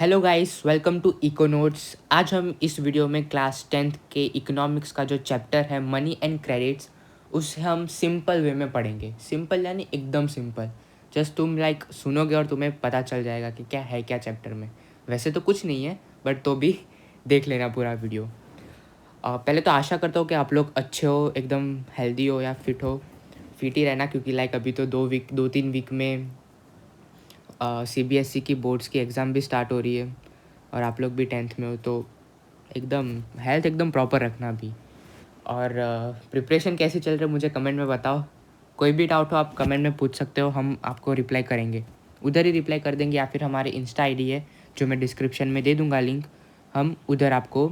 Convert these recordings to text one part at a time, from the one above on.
Hello guys, welcome to Econotes. आज हम इस वीडियो में क्लास 10th के इकोनॉमिक्स का जो चैप्टर है मनी एंड क्रेडिट्स, उसे हम सिंपल वे में पढ़ेंगे। सिंपल यानी एकदम सिंपल। जस्ट तुम सुनोगे और तुम्हें पता चल जाएगा कि क्या है क्या चैप्टर में। वैसे तो कुछ नहीं है, बट तो भी देख लेना पूरा वीडियो। पहले तो आशा करता हूँ कि आप लोग अच्छे हो, एकदम हेल्दी हो या फिट हो। फिट ही रहना, क्योंकि अभी तो 2-3 वीक में CBSE की बोर्ड्स की एग्ज़ाम भी स्टार्ट हो रही है और आप लोग भी 10th में हो, तो एकदम हेल्थ एकदम प्रॉपर रखना भी। और प्रिपरेशन कैसी चल रही है मुझे कमेंट में बताओ। कोई भी डाउट हो आप कमेंट में पूछ सकते हो, हम आपको रिप्लाई करेंगे। उधर ही रिप्लाई कर देंगे, या फिर हमारे इंस्टा आईडी है जो मैं डिस्क्रिप्शन में दे दूँगा लिंक। हम उधर आपको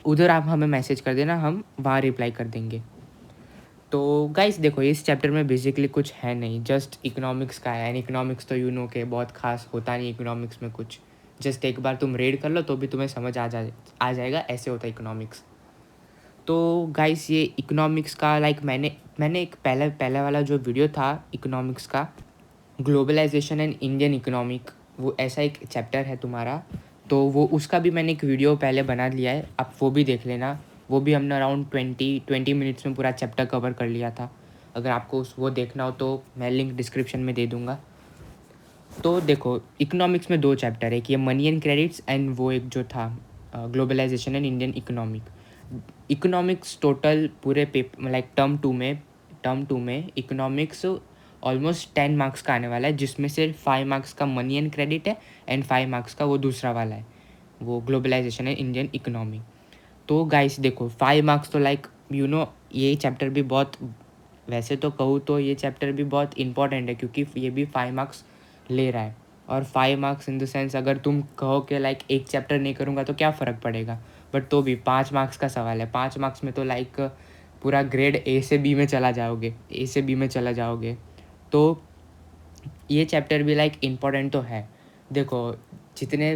उधर आप हमें मैसेज कर देना, हम वहाँ रिप्लाई कर देंगे। तो गाइस देखो, इस चैप्टर में बेसिकली कुछ है नहीं, जस्ट इकोनॉमिक्स का है। एंड इकोनॉमिक्स तो के बहुत खास होता नहीं इकोनॉमिक्स में कुछ। जस्ट एक बार तुम रीड कर लो तो भी तुम्हें समझ आ जाएगा, ऐसे होता है इकोनॉमिक्स। तो गाइस ये इकोनॉमिक्स का मैंने एक पहले वाला जो वीडियो था इकोनॉमिक्स का, ग्लोबलाइजेशन एंड इंडियन इकोनॉमिक, वो ऐसा एक चैप्टर है तुम्हारा। तो वो उसका भी मैंने एक वीडियो पहले बना लिया है, आप वो भी देख लेना। वो भी हमने अराउंड 20 मिनट्स में पूरा चैप्टर कवर कर लिया था। अगर आपको वो देखना हो तो मैं लिंक डिस्क्रिप्शन में दे दूँगा। तो देखो, इकोनॉमिक्स में 2 चैप्टर है, एक ये मनी एंड क्रेडिट्स, एंड वो एक जो था globalisation and Indian economic. Economics total पूरे टर्म टू में इकोनॉमिक्स ऑलमोस्ट 10 मार्क्स का आने वाला है, जिसमें से 5 मार्क्स का मनी एंड क्रेडिट है एंड 5 मार्क्स का वो दूसरा वाला है, वो ग्लोबलाइजेशन एंड इंडियन इकोनॉमी। तो गाइस देखो, 5 मार्क्स तो ये चैप्टर भी बहुत, वैसे तो कहूँ तो ये चैप्टर भी बहुत इंपॉर्टेंट है, क्योंकि ये भी 5 मार्क्स ले रहा है। और 5 मार्क्स इन द सेंस, अगर तुम कहो कि एक चैप्टर नहीं करूँगा तो क्या फ़र्क पड़ेगा, बट तो भी 5 मार्क्स का सवाल है। 5 मार्क्स में तो पूरा ग्रेड ए से बी में चला जाओगे। तो ये चैप्टर भी इम्पोर्टेंट तो है। देखो, जितने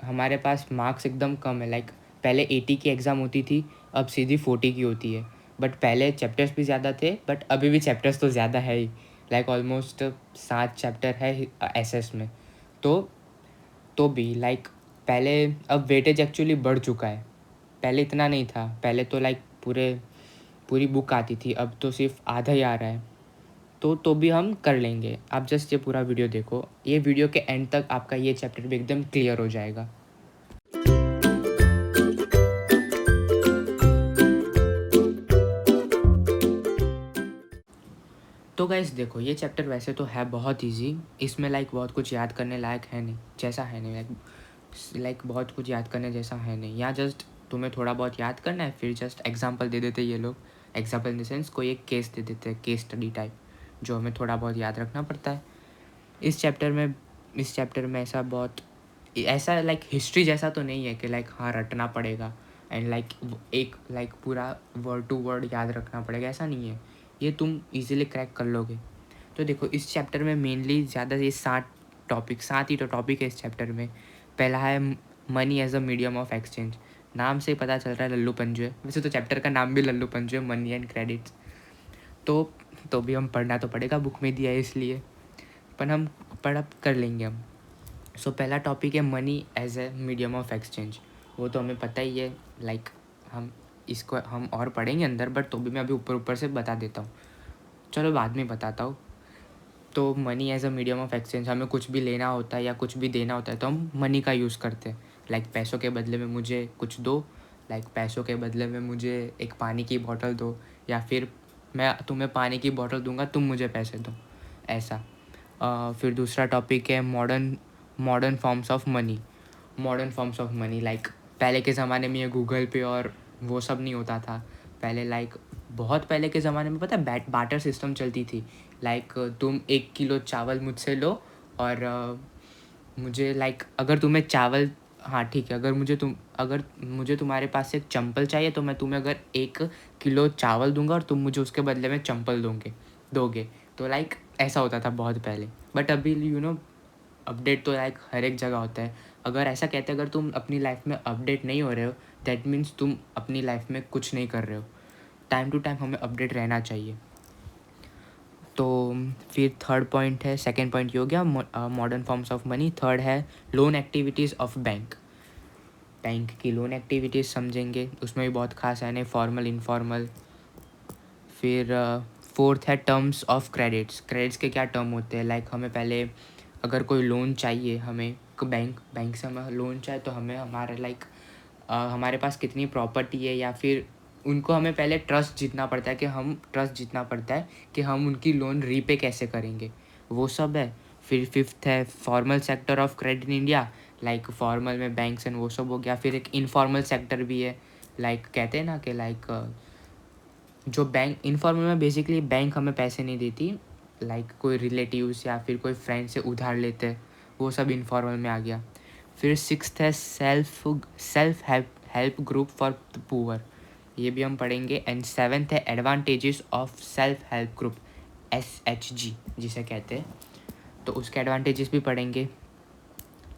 हमारे पास मार्क्स एकदम कम है, पहले 80 की एग्ज़ाम होती थी, अब सीधी 40 की होती है। बट पहले चैप्टर्स भी ज़्यादा थे, बट अभी भी चैप्टर्स तो ज़्यादा है ही। ऑलमोस्ट 7 चैप्टर है एसएस में। तो भी पहले, अब वेटेज एक्चुअली बढ़ चुका है। पहले इतना नहीं था, पहले तो पूरी बुक आती थी, अब तो सिर्फ आधा ही आ रहा है। तो भी हम कर लेंगे। आप जस्ट ये पूरा वीडियो देखो, ये वीडियो के एंड तक आपका ये चैप्टर भी एकदम क्लियर हो जाएगा। तो गाइस देखो, ये चैप्टर वैसे तो है बहुत इजी। इसमें बहुत कुछ याद करने लायक है नहीं, जैसा है नहीं, बहुत कुछ याद करने जैसा है नहीं। यहाँ जस्ट तुम्हें थोड़ा बहुत याद करना है, फिर जस्ट एग्जांपल दे देते ये लोग। एग्जांपल इन द सेंस कोई एक केस दे देते हैं, केस स्टडी टाइप, जो हमें थोड़ा बहुत याद रखना पड़ता है। इस चैप्टर में ऐसा हिस्ट्री जैसा तो नहीं है कि हाँ रटना पड़ेगा एंड एक पूरा वर्ड टू वर्ड याद रखना पड़ेगा, ऐसा नहीं है। ये तुम इजीली क्रैक कर लोगे। तो देखो, इस चैप्टर में मेनली ज़्यादा ये 7 ही तो टॉपिक है इस चैप्टर में। पहला है money as a medium of exchange. नाम से ही पता चल रहा है लल्लू पंजू है, वैसे तो चैप्टर का नाम भी लल्लू पंजू है, मनी एंड क्रेडिट्स। तो भी हम पढ़ना तो पड़ेगा, बुक में दिया है इसलिए, पर हम पढ़ कर लेंगे हम। पहला टॉपिक है money as a medium of exchange. वो तो हमें पता ही है, हम इसको हम और पढ़ेंगे अंदर, बट तो भी मैं अभी ऊपर से बता देता हूँ। चलो बाद में बताता हूँ। तो money as a medium of exchange, हमें कुछ भी लेना होता है या कुछ भी देना होता है तो हम मनी का यूज़ करते हैं। पैसों के बदले में मुझे कुछ दो, पैसों के बदले में मुझे एक पानी की बोतल दो, या फिर मैं तुम्हें पानी की बोतल दूंगा, तुम मुझे पैसे दो, ऐसा। फिर दूसरा टॉपिक है मॉडर्न फॉर्म्स ऑफ मनी। पहले के ज़माने में ये गूगल पे और वो सब नहीं होता था। पहले बहुत पहले के ज़माने में पता है बाटर सिस्टम चलती थी। तुम 1 किलो चावल मुझसे लो, और मुझे अगर तुम्हें चावल, हाँ ठीक है, अगर मुझे तुम्हारे पास से एक चंपल चाहिए तो मैं तुम्हें अगर 1 किलो चावल दूंगा और तुम मुझे उसके बदले में चंपल दोगे। तो ऐसा होता था बहुत पहले। बट अभी अपडेट तो हर एक जगह होता है। अगर ऐसा कहते हैं, अगर तुम अपनी लाइफ में अपडेट नहीं हो रहे हो, दैट मीन्स तुम अपनी लाइफ में कुछ नहीं कर रहे हो। टाइम टू टाइम हमें अपडेट रहना चाहिए। तो फिर थर्ड पॉइंट है, सेकंड पॉइंट ये हो गया modern forms of money. Third है loan activities of bank. Bank की लोन एक्टिविटीज़ समझेंगे, उसमें भी बहुत खास है, नहीं फॉर्मल इनफॉर्मल। फिर फोर्थ है टर्म्स ऑफ क्रेडिट्स। क्रेडिट्स के क्या टर्म होते हैं, लाइक हमें पहले अगर कोई लोन चाहिए, हमें बैंक से हमें लोन चाहिए तो हमें हमारे हमारे पास कितनी प्रॉपर्टी है, या फिर उनको हमें पहले ट्रस्ट जीतना पड़ता है कि हम उनकी लोन रीपे कैसे करेंगे, वो सब है। फिर फिफ्थ है formal sector of credit in India. Like formal में बैंक्स एंड वो सब हो गया। फिर एक इनफॉर्मल सेक्टर भी है, लाइक कहते हैं ना कि जो बैंक इनफॉर्मल में बेसिकली बैंक हमें पैसे नहीं देती, लाइक कोई रिलेटिव्स या फिर कोई फ्रेंड से उधार लेते हैं, वो सब इनफॉर्मल में आ गया। फिर सिक्स्थ है self help group for the poor, ये भी हम पढ़ेंगे। एंड सेवेंथ है advantages of self help group, SHG जिसे कहते हैं, तो उसके एडवांटेजेस भी पढ़ेंगे।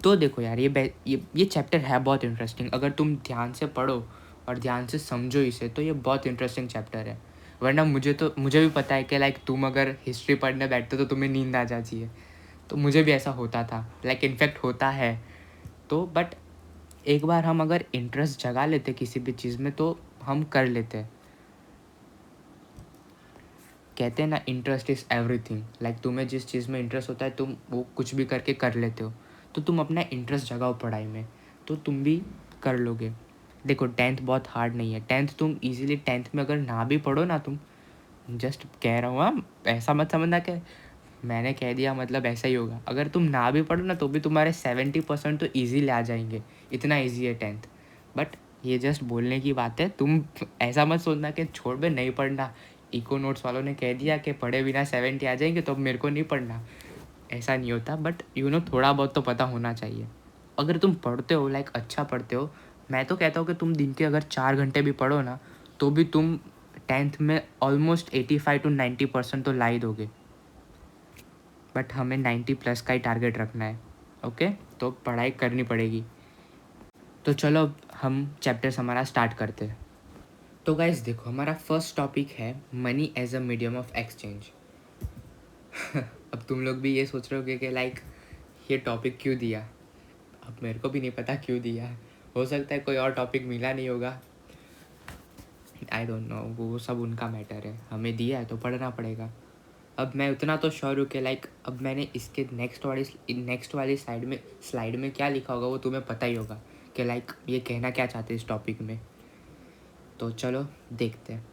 तो देखो यार, ये चैप्टर है बहुत इंटरेस्टिंग। अगर तुम ध्यान से पढ़ो और ध्यान से समझो इसे तो ये बहुत इंटरेस्टिंग चैप्टर है। वरना मुझे भी पता है कि लाइक तुम अगर हिस्ट्री पढ़ने बैठते तो तुम्हें नींद आ जाती है, तो मुझे भी ऐसा होता था, लाइक इनफैक्ट होता है। तो बट एक बार हम अगर इंटरेस्ट जगा लेते किसी भी चीज़ में तो हम कर लेते। कहते हैं ना, इंटरेस्ट इज़ एवरीथिंग। लाइक तुम्हें जिस चीज़ में इंटरेस्ट होता है तुम वो कुछ भी करके कर लेते हो। तो तुम अपना इंटरेस्ट जगाओ पढ़ाई में, तो तुम भी कर लोगे। देखो 10th बहुत हार्ड नहीं है। 10th तुम इजीली 10th में अगर ना भी पढ़ो ना, तुम जस्ट कह रहा हूँ, हाँ ऐसा मत समझना कि मैंने कह दिया मतलब ऐसा ही होगा। अगर तुम ना भी पढ़ो ना तो भी तुम्हारे 70% तो ईजीली आ जाएंगे, इतना ईजी है 10th। बट ये जस्ट बोलने की बात है, तुम ऐसा मत सोचना कि छोड़ बे नहीं पढ़ना, इको नोट्स वालों ने कह दिया कि पढ़े बिना 70 आ जाएंगे तो अब मेरे को नहीं पढ़ना। ऐसा नहीं होता, बट थोड़ा बहुत तो पता होना चाहिए। अगर तुम पढ़ते हो, लाइक अच्छा पढ़ते हो, मैं तो कहता हूँ कि तुम दिन के अगर 4 घंटे भी पढ़ो ना तो भी तुम 10th में ऑलमोस्ट 85 to 90% तो ला ही दोगे। बट हमें 90+ का ही टारगेट रखना है, ओके? तो पढ़ाई करनी पड़ेगी। तो चलो अब हम चैप्टर्स हमारा स्टार्ट करते हैं। तो गाइस देखो, हमारा फर्स्ट टॉपिक है money as a medium of exchange. अब तुम लोग भी ये सोच रहे होगे कि लाइक ये टॉपिक क्यों दिया। अब मेरे को भी नहीं पता क्यों दिया, हो सकता है कोई और टॉपिक मिला नहीं होगा, आई डोंट नो, वो सब उनका मैटर है। हमें दिया है तो पढ़ना पड़ेगा। अब मैं उतना तो श्योर हूँ कि लाइक अब मैंने इसके नेक्स्ट वाली स्लाइड में क्या लिखा होगा वो तुम्हें पता ही होगा कि लाइक ये कहना क्या चाहते हैं इस टॉपिक में। तो चलो देखते हैं।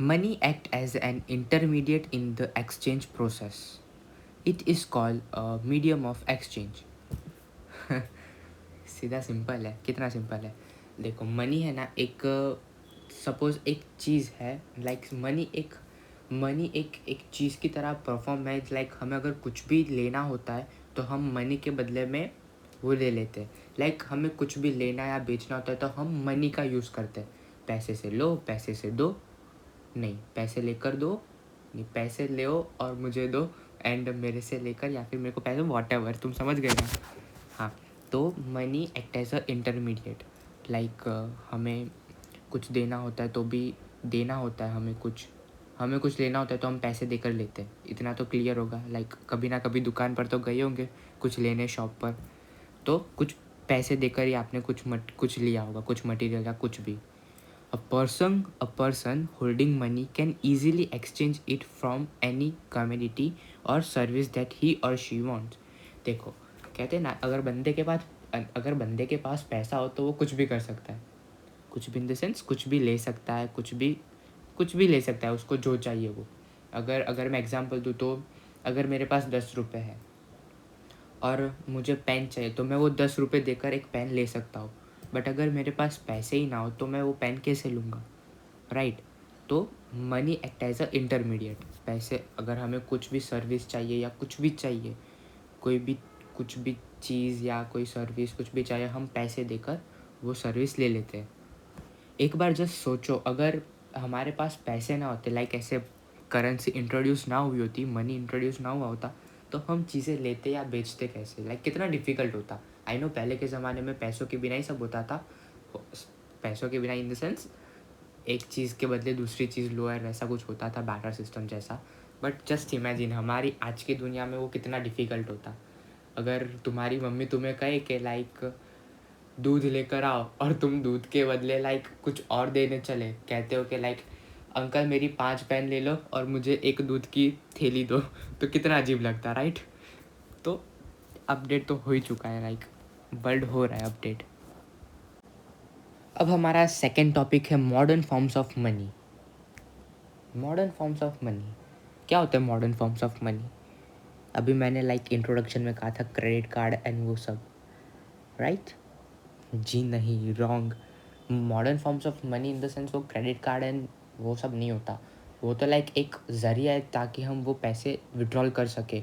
Money act as an intermediate in the exchange process, it is called a medium of exchange. सीधा सिंपल है, कितना सिंपल है। देखो मनी है ना, एक सपोज एक चीज़ है, लाइक मनी एक चीज़ की तरह परफॉर्म है। लाइक हमें अगर कुछ भी लेना होता है तो हम मनी के बदले में वो ले लेते हैं। लाइक हमें कुछ भी लेना या बेचना होता है तो हम मनी का यूज़ करते हैं। पैसे से लो, पैसे से दो, नहीं पैसे लेकर दो, नहीं पैसे ले और मुझे दो, एंड मेरे से लेकर या फिर मेरे को पैसे, वॉट एवर, तुम समझ गए ना। हाँ, तो money act as a intermediate. Like हमें कुछ देना होता है तो भी देना होता है, हमें कुछ लेना होता है तो हम पैसे देकर लेते हैं, इतना तो क्लियर होगा। लाइक कभी ना कभी दुकान पर तो गए होंगे कुछ लेने शॉप पर, तो कुछ पैसे देकर ही आपने कुछ लिया होगा, कुछ मटेरियल या कुछ भी। A person holding money can easily exchange it from any commodity or service that he or she wants. देखो कहते हैं ना, अगर बंदे के पास पैसा हो तो वो कुछ भी कर सकता है। कुछ भी इन द सेंस कुछ भी ले सकता है, कुछ भी ले सकता है, उसको जो चाहिए वो। अगर मैं एग्जांपल दूँ तो अगर मेरे पास 10 रुपये है और मुझे पेन चाहिए तो मैं वो 10 रुपये देकर एक पेन ले सकता हूँ। बट अगर मेरे पास पैसे ही ना हो तो मैं वो पेन कैसे लूँगा, राइट? तो money act as a intermediate. पैसे, अगर हमें कुछ भी सर्विस चाहिए या कुछ भी चाहिए, कुछ भी चीज़ या कोई सर्विस कुछ भी चाहिए, हम पैसे देकर वो सर्विस ले लेते हैं। एक बार जस्ट सोचो, अगर हमारे पास पैसे ना होते, लाइक ऐसे करेंसी इंट्रोड्यूस ना हुई होती, मनी इंट्रोड्यूस ना हुआ होता, तो हम चीज़ें लेते या बेचते कैसे, लाइक कितना डिफ़िकल्ट होता। आई नो पहले के ज़माने में पैसों के बिना ही सब होता था। पैसों के बिना इन द सेंस एक चीज़ के बदले दूसरी चीज़ लो, और वैसा कुछ होता था बैटर सिस्टम जैसा. बट जस्ट इमेजिन हमारी आज की दुनिया में वो कितना डिफ़िकल्ट होता. अगर तुम्हारी मम्मी तुम्हें कहे कि लाइक दूध लेकर आओ, और तुम दूध के बदले लाइक कुछ और देने चले, कहते हो कि लाइक अंकल मेरी 5 पेन ले लो और मुझे एक दूध की थैली दो, तो कितना अजीब लगता, राइट. तो अपडेट तो हो ही चुका है, लाइक वर्ल्ड हो रहा है अपडेट. अब हमारा सेकंड टॉपिक है modern forms of money. Modern forms of money क्या होता है? मॉडर्न फॉर्म्स ऑफ मनी, अभी मैंने लाइक इंट्रोडक्शन में कहा था क्रेडिट कार्ड एंड वो सब, राइट. जी नहीं, wrong. Modern forms of money in the sense वो क्रेडिट कार्ड एंड वो सब नहीं होता. वो तो लाइक एक ज़रिया है ताकि हम वो पैसे विड्रॉल कर सके.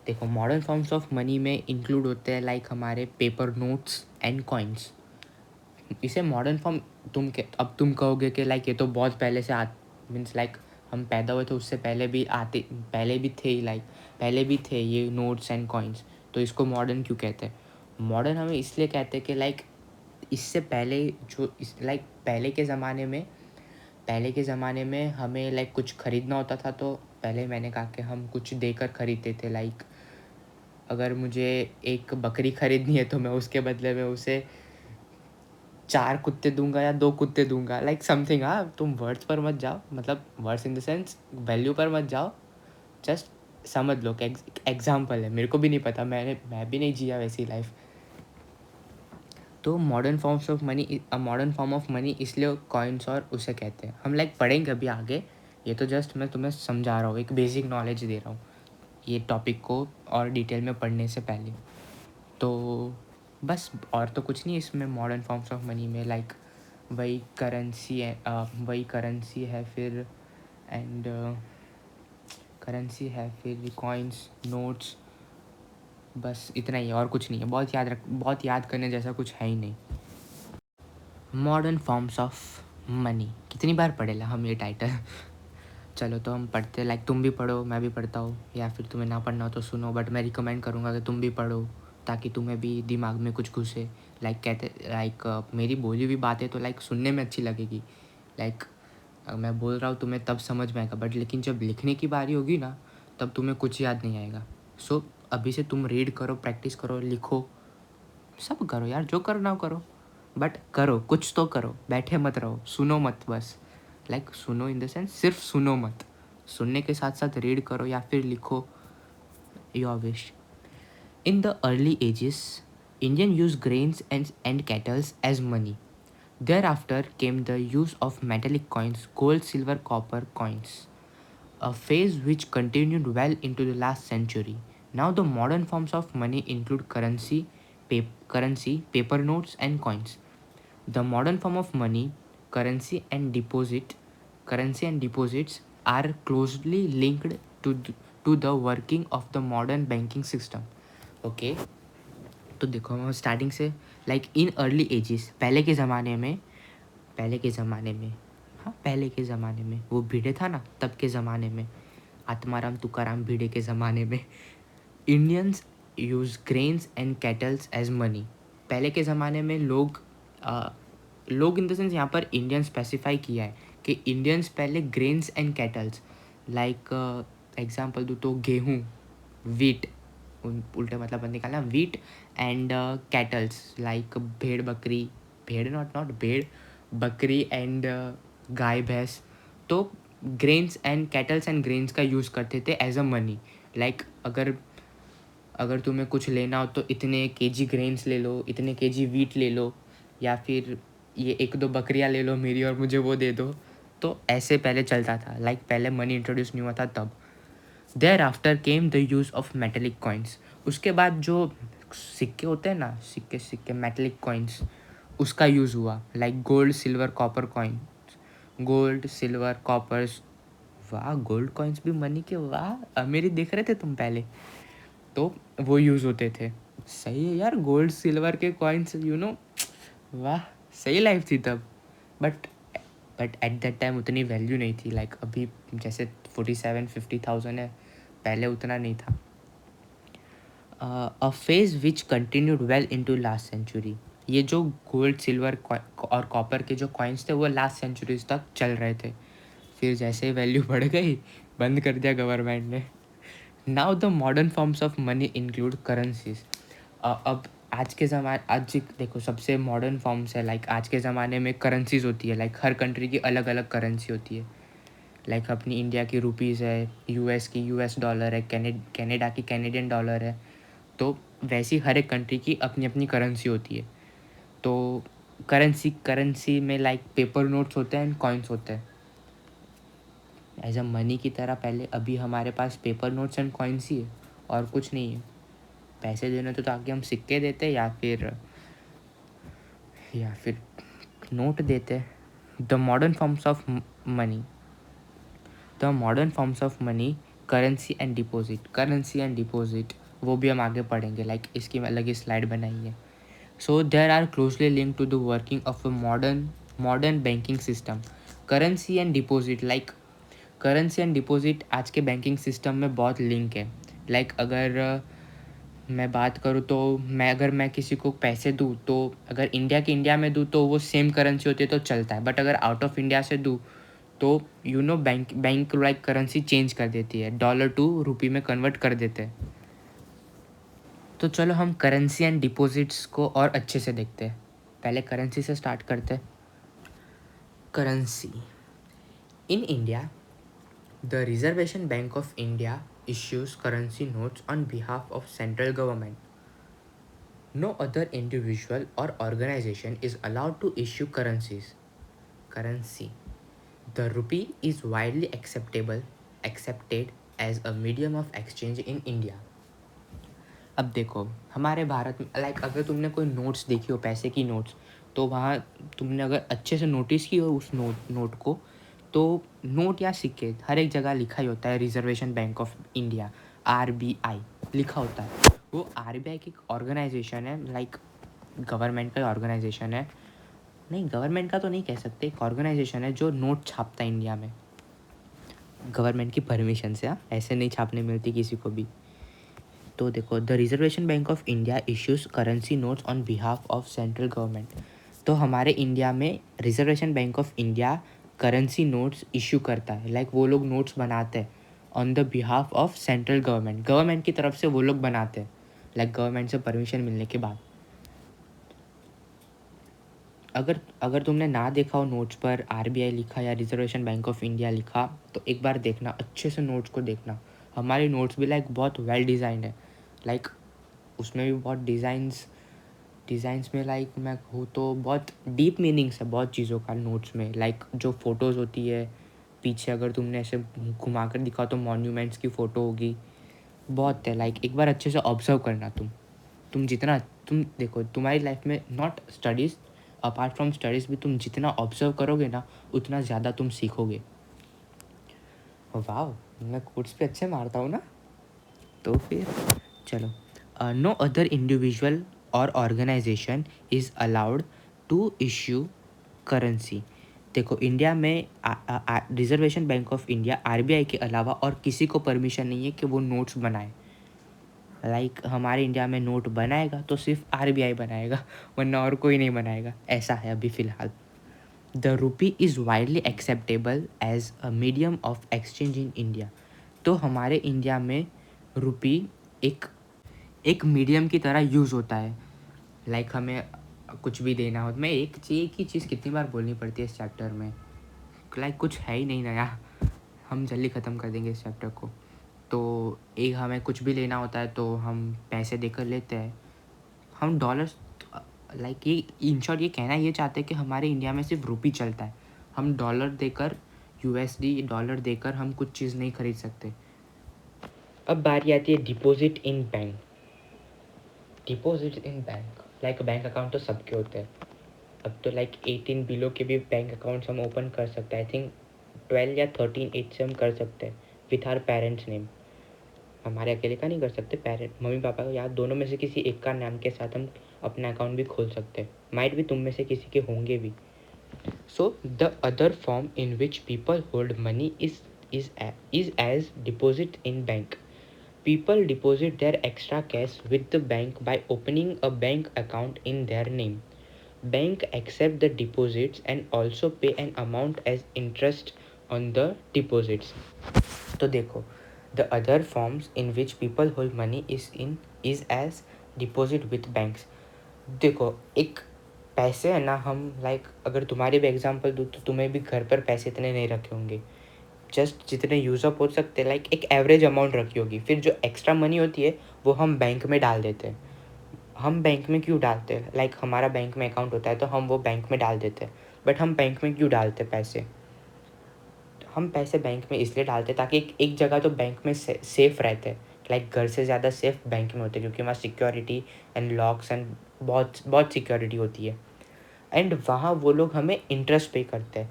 देखो, मॉडर्न फॉर्म्स ऑफ मनी में इंक्लूड होते हैं लाइक हमारे पेपर नोट्स एंड कॉइन्स. इसे मॉडर्न फॉर्म अब तुम कहोगे कि लाइक ये तो बहुत पहले से मीन्स लाइक हम पैदा हुए थे उससे पहले भी थे, लाइक पहले भी थे ये नोट्स एंड कॉइन्स, तो इसको मॉडर्न क्यों कहते हैं? मॉडर्न हमें इसलिए कहते हैं कि लाइक इससे पहले जो लाइक पहले के ज़माने में हमें लाइक कुछ ख़रीदना होता था, तो पहले मैंने कहा कि हम कुछ देकर ख़रीदते थे. लाइक अगर मुझे एक बकरी ख़रीदनी है तो मैं उसके बदले में उसे 4 कुत्ते दूंगा या 2 कुत्ते दूंगा, लाइक समथिंग. हाँ, तुम वर्ड्स पर मत जाओ, मतलब words in the sense value पर मत जाओ, जस्ट समझ लो कि एग्जाम्पल है. मेरे को भी नहीं पता, मैं भी नहीं जिया वैसी लाइफ. तो मॉडर्न फॉर्म ऑफ मनी इसलिए कॉइन्स और उसे कहते हैं. हम लाइक पढ़ेंगे अभी आगे, ये तो जस्ट मैं तुम्हें समझा रहा हूँ, एक बेसिक नॉलेज दे रहा हूँ ये टॉपिक को और डिटेल में पढ़ने से पहले. तो बस, और तो कुछ नहीं इसमें मॉडर्न फॉर्म्स ऑफ मनी में. लाइक वही करेंसी है फिर एंड करेंसी है, फिर कॉइन्स, नोट्स, बस इतना ही है और कुछ नहीं है. बहुत याद करने जैसा कुछ है ही नहीं. मॉडर्न फॉर्म्स ऑफ मनी कितनी बार पढ़ेला हम ये टाइटल. चलो तो हम पढ़ते, लाइक तुम भी पढ़ो, मैं भी पढ़ता हूँ, या फिर तुम्हें ना पढ़ना हो तो सुनो, बट मैं रिकमेंड करूँगा कि तुम भी पढ़ो ताकि तुम्हें भी दिमाग में कुछ घुसे. मेरी बोली हुई बातें तो लाइक सुनने में अच्छी लगेगी, लाइक मैं बोल रहा हूँ तुम्हें तब समझ में आएगा, बट लेकिन जब लिखने की बारी होगी ना तब तुम्हें कुछ याद नहीं आएगा. सो अभी से तुम रीड करो, प्रैक्टिस करो, लिखो, सब करो यार, जो करना हो करो, बट करो, कुछ तो करो, बैठे मत रहो, सुनो मत बस. लाइक सुनो इन द सेंस सिर्फ सुनो मत, सुनने के साथ साथ रीड करो या फिर लिखो, your wish. In the early ages Indian use grains and cattles as money. Thereafter came the use of metallic coins, gold, silver, copper coins, a phase which continued well into the last century. Now, the modern forms of money include paper notes, and coins. The modern form of money, currency and deposits are closely linked to the working of the modern banking system. Okay, तो देखो हम starting से like in early ages, पहले के ज़माने में, हाँ पहले के ज़माने में, वो भिड़े था ना तब के ज़माने में, आत्माराम तुकाराम भिड़े के ज़माने में, Indians use grains and cattles as money. पहले के ज़माने में लोग इन द सेंस यहाँ पर इंडियन स्पेसिफाई किया है कि इंडियंस पहले grains and kettles, like example दूँ तो गेहूँ, वीट, उल्टे मतलब निकालना, वीट एंड कैटल्स लाइक भेड़ बकरी एंड गाय भैंस. तो grains and kettles and grains का यूज़ करते थे एज अ मनी. लाइक अगर तुम्हें कुछ लेना हो तो इतने केजी ग्रेन्स ले लो, इतने केजी वीट ले लो, या फिर ये 1-2 बकरियाँ ले लो मेरी और मुझे वो दे दो. तो ऐसे पहले चलता था, लाइक पहले मनी इंट्रोड्यूस नहीं हुआ था तब. Thereafter came the use of metallic coins. उसके बाद जो सिक्के होते हैं ना, सिक्के मेटेलिक कॉइन्स, उसका यूज़ हुआ, like gold, silver, copper coin. Gold, silver, coppers, वाह गोल्ड कॉइन्स भी मनी के, वाह अमीरी देख रहे थे तुम पहले, तो वो यूज़ होते थे. सही है यार, गोल्ड सिल्वर के कॉइन्स, वाह सही लाइफ थी तब. बट एट दैट टाइम उतनी वैल्यू नहीं थी, लाइक अभी जैसे 47-50,000 है, पहले उतना नहीं था. A phase which continued well into last century. ये जो गोल्ड सिल्वर और कॉपर के जो कॉइन्स थे वो लास्ट सेंचुरीज तक चल रहे थे, फिर जैसे ही वैल्यू बढ़ गई बंद कर दिया गवर्नमेंट ने। Now the modern forms of money include currencies. अब आज के ज़माने, आज देखो सबसे मॉडर्न फॉर्म्स है, लाइक आज के ज़माने में करेंसीज होती है, लाइक हर कंट्री की अलग अलग करेंसी होती है। लाइक अपनी इंडिया की रुपीज़ है, यूएस की यूएस डॉलर है, कनाडा की कैनेडियन डॉलर है। तो वैसी हर एक कंट्री की अपनी अपनी करेंसी होती है। तो करेंसी में लाइक पेपर नोट्स होते हैं एंड कॉइन्स होते हैं एज अ मनी की तरह पहले। अभी हमारे पास पेपर नोट्स एंड कॉइन्स ही है और कुछ नहीं है। पैसे देने तो ताकि हम सिक्के देते या फिर नोट देते। The modern forms of money, the modern forms of money, currency and deposit वो भी हम आगे पढ़ेंगे, लाइक इसकी अलग ही स्लाइड बनाई है। So there are closely link to the working of a modern banking system. Currency and deposit, like currency and deposit आज के बैंकिंग सिस्टम में बहुत लिंक है। लाइक अगर मैं बात करूँ तो अगर मैं किसी को पैसे दूँ तो अगर इंडिया में दूँ तो वो सेम करेंसी होती है तो चलता है, बट अगर आउट ऑफ इंडिया से दूँ तो बैंक लाइक करेंसी चेंज कर देती है, डॉलर टू रुपी में कन्वर्ट कर देते हैं। तो चलो हम करेंसी एंड डिपॉजिट्स को और अच्छे से देखते हैं। पहले करेंसी से स्टार्ट करते हैं। Currency in India, the reservation bank of India issues currency notes on behalf of central government. No other individual or organization is allowed to issue currencies. Currency. The rupee is widely accepted as a medium of exchange in India. अब देखो हमारे भारत में like अगर तुमने कोई notes देखी हो, पैसे की नोट्स, तो वहाँ तुमने अगर अच्छे से नोटिस की हो उस नोट को, तो नोट या सिक्के हर एक जगह लिखा ही होता है reservation bank of India, RBI लिखा होता है। वो RBI की ऑर्गेनाइजेशन है, लाइक गवर्नमेंट का ऑर्गेनाइजेशन है, नहीं गवर्नमेंट का तो नहीं कह सकते, एक ऑर्गेनाइजेशन है जो नोट छापता है इंडिया में गवर्नमेंट की परमिशन से। हाँ, ऐसे नहीं छापने मिलती किसी को भी। तो देखो the reservation bank of India issues currency notes on behalf of central government. तो हमारे इंडिया में reservation bank of India currency notes issue करता है, लाइक वो लोग नोट्स बनाते हैं on the behalf of central government की तरफ से वो लोग बनाते हैं, लाइक गवर्नमेंट से परमिशन मिलने के बाद। अगर तुमने ना देखा हो नोट्स पर RBI लिखा या रिजर्वेशन बैंक ऑफ इंडिया लिखा, तो एक बार देखना, अच्छे से नोट्स को देखना। हमारे नोट्स भी लाइक बहुत वेल डिज़ाइंड है, लाइक उसमें भी बहुत डिज़ाइंस में लाइक मैं कहूँ तो बहुत डीप मीनिंग्स है बहुत चीज़ों का नोट्स में। लाइक जो फ़ोटोज़ होती है पीछे, अगर तुमने ऐसे घुमा कर दिखाओ तो मॉन्यूमेंट्स की फ़ोटो होगी, बहुत है। लाइक एक बार अच्छे से ऑब्जर्व करना तुम जितना तुम देखो तुम्हारी लाइफ में not studies, apart from studies भी तुम जितना ऑब्जर्व करोगे ना उतना ज़्यादा तुम सीखोगे। वाह, मैं कोट्स पे अच्छे मारता हूँ ना। तो फिर चलो, नो अदर इंडिविजुअल और organisation is allowed to issue currency. देखो इंडिया में reservation bank of India RBI के अलावा और किसी को परमिशन नहीं है कि वो नोट्स बनाए। लाइक हमारे इंडिया में नोट बनाएगा तो सिर्फ RBI बनाएगा, वरना और कोई नहीं बनाएगा, ऐसा है अभी फ़िलहाल। The rupee is widely acceptable as a medium of exchange in India. तो हमारे इंडिया में रुपी एक मीडियम की तरह यूज़ होता है। लाइक हमें कुछ भी देना हो, मैं एक ही चीज़ कितनी बार बोलनी पड़ती है इस चैप्टर में, लाइक कुछ है ही नहीं नया, हम जल्दी ख़त्म कर देंगे इस चैप्टर को। तो एक हमें कुछ भी लेना होता है तो हम पैसे देकर लेते हैं, हम डॉलर्स, लाइक ये इन शॉर्ट ये कहना ये चाहते हैं कि हमारे इंडिया में सिर्फ रुपी चलता है, हम डॉलर देकर USD डॉलर देकर हम कुछ चीज़ नहीं खरीद सकते। अब बारी आती है deposit in bank. Like bank account तो सबके होते हैं, अब तो लाइक 18 बिलो के भी बैंक अकाउंट्स हम ओपन कर सकते हैं। आई थिंक 12 या 13 एज से हम कर सकते हैं विथ आर पेरेंट्स नेम। हमारे अकेले का नहीं कर सकते, पेरेंट मम्मी पापा का या दोनों में से किसी एक का नाम के साथ हम अपना अकाउंट भी खोल सकते हैं, माइट भी तुम में से किसी के होंगे भी। So the other form in which people hold money is as deposit in bank. People deposit their extra cash with the bank by opening a bank account in their name. Bank accept the deposits and also pay an amount as interest on the deposits. तो देखो, the other forms in which people hold money is as deposit with banks. देखो, एक पैसे है ना, हम अगर तुम्हारी भी एग्जांपल दूँ तो तुम्हें भी घर पर पैसे इतने नहीं रखे होंगे, जस्ट जितने यूज़अप हो सकते, एक एवरेज अमाउंट रखी होगी. फिर जो एक्स्ट्रा मनी होती है वो हम बैंक में डाल देते हैं. हम बैंक में क्यों डालते हैं? हमारा बैंक में अकाउंट होता है तो हम वो बैंक में डाल देते हैं. बट हम बैंक में क्यों डालते पैसे? हम पैसे बैंक में इसलिए डालते ताकि एक जगह तो बैंक में सेफ़ रहते हैं. घर से ज़्यादा सेफ बैंक में होते हैं, क्योंकि वहाँ सिक्योरिटी एंड लॉक्स एंड बहुत बहुत सिक्योरिटी होती है. एंड वहाँ वो लोग हमें इंटरेस्ट पे करते हैं.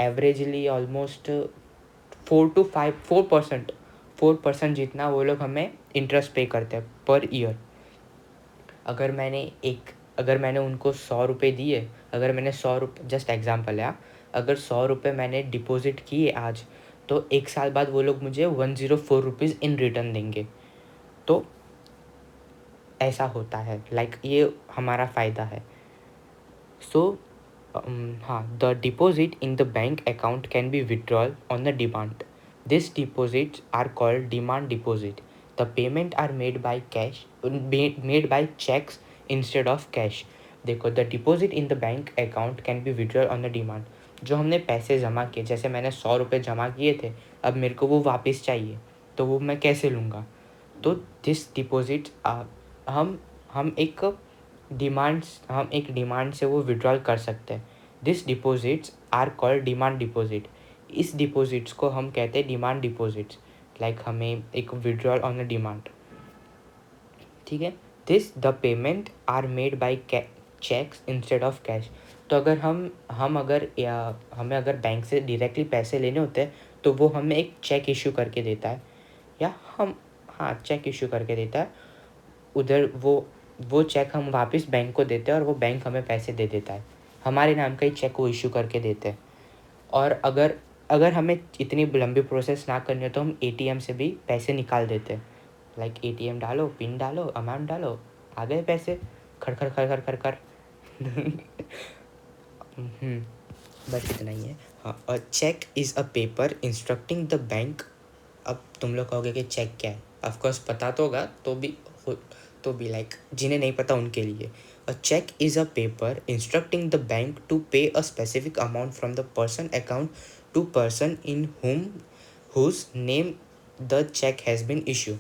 एवरेजली ऑलमोस्ट 4% जितना वो लोग हमें इंटरेस्ट पे करते हैं पर ईयर. अगर मैंने उनको 100 रुपये दिए, अगर मैंने 100 रुपये, जस्ट एग्जांपल है, अगर 100 रुपये मैंने डिपॉजिट किए आज, तो 1 साल बाद वो लोग मुझे 104 रुपीज़ इन रिटर्न देंगे. तो ऐसा होता है, ये हमारा फ़ायदा है. सो हाँ, the deposit in the bank account can be withdrawal on the demand. This deposits are called demand deposit. The payment are made by cheques instead of cash. देखो, the deposit in the bank account can be withdrawal on the demand. जो हमने पैसे जमा किए, जैसे मैंने 100 रुपये जमा किए थे, अब मेरे को वो वापस चाहिए, तो वो मैं कैसे लूँगा? तो दिस डिपॉजिट हम एक डिमांड से वो विड्रॉल कर सकते हैं. This deposits are called demand deposit. इस डिपॉजिट्स को हम कहते हैं डिमांड डिपॉजिट्स. हमें एक विड्रॉल ऑन द डिमांड, ठीक है. This the payment are made by cheques instead of cash. तो अगर हमें अगर बैंक से डायरेक्टली पैसे लेने होते हैं तो वो हमें एक चेक इशू करके देता है, या चेक इशू करके देता है. उधर वो चेक हम वापस बैंक को देते हैं और वो बैंक हमें पैसे दे देता है. हमारे नाम का ही चेक वो इशू करके देते हैं. और अगर हमें इतनी लंबी प्रोसेस ना करनी हो तो हम एटीएम से भी पैसे निकाल देते हैं. एटीएम डालो, पिन डालो, अमाउंट डालो, आ गए पैसे, खड़ खड़ खड़ खड़ खड़ खड़. बस इतना ही है. हाँ, और cheque is a paper instructing the bank. अब तुम लोग कहोगे कि चेक क्या है? ऑफकोर्स पता तो होगा, तो भी जिन्हें नहीं पता उनके लिए. A cheque is a paper instructing the bank to pay a specific amount from the person account to person in whose name the cheque has been issue.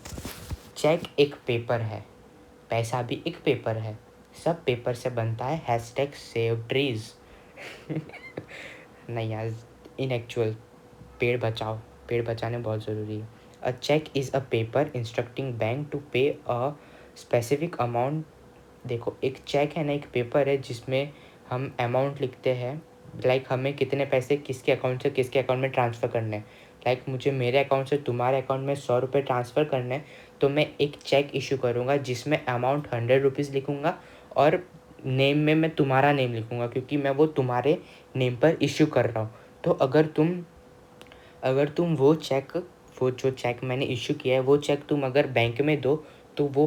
Cheque एक पेपर है, पैसा भी एक पेपर है, सब पेपर से बनता है. Hashtag save trees. नहीं यार, इन एक्चुअल पेड़ बचाने बहुत ज़रूरी है. A cheque is a paper instructing bank to pay a specific amount. देखो, एक चेक है ना, एक पेपर है जिसमें हम अमाउंट लिखते हैं. हमें कितने पैसे किसके अकाउंट से किसके अकाउंट में ट्रांसफ़र करने हैं. मुझे मेरे अकाउंट से तुम्हारे अकाउंट में 100 रुपये ट्रांसफ़र करने हैं, तो मैं एक चेक इशू करूँगा जिसमें अमाउंट 100 रुपीज़ लिखूँगा और नेम में मैं तुम्हारा नेम लिखूँगा, क्योंकि मैं वो तुम्हारे नेम पर इशू कर रहा हूँ. तो अगर तुम वो जो चेक मैंने इशू किया है वो चेक तुम अगर बैंक में दो, तो वो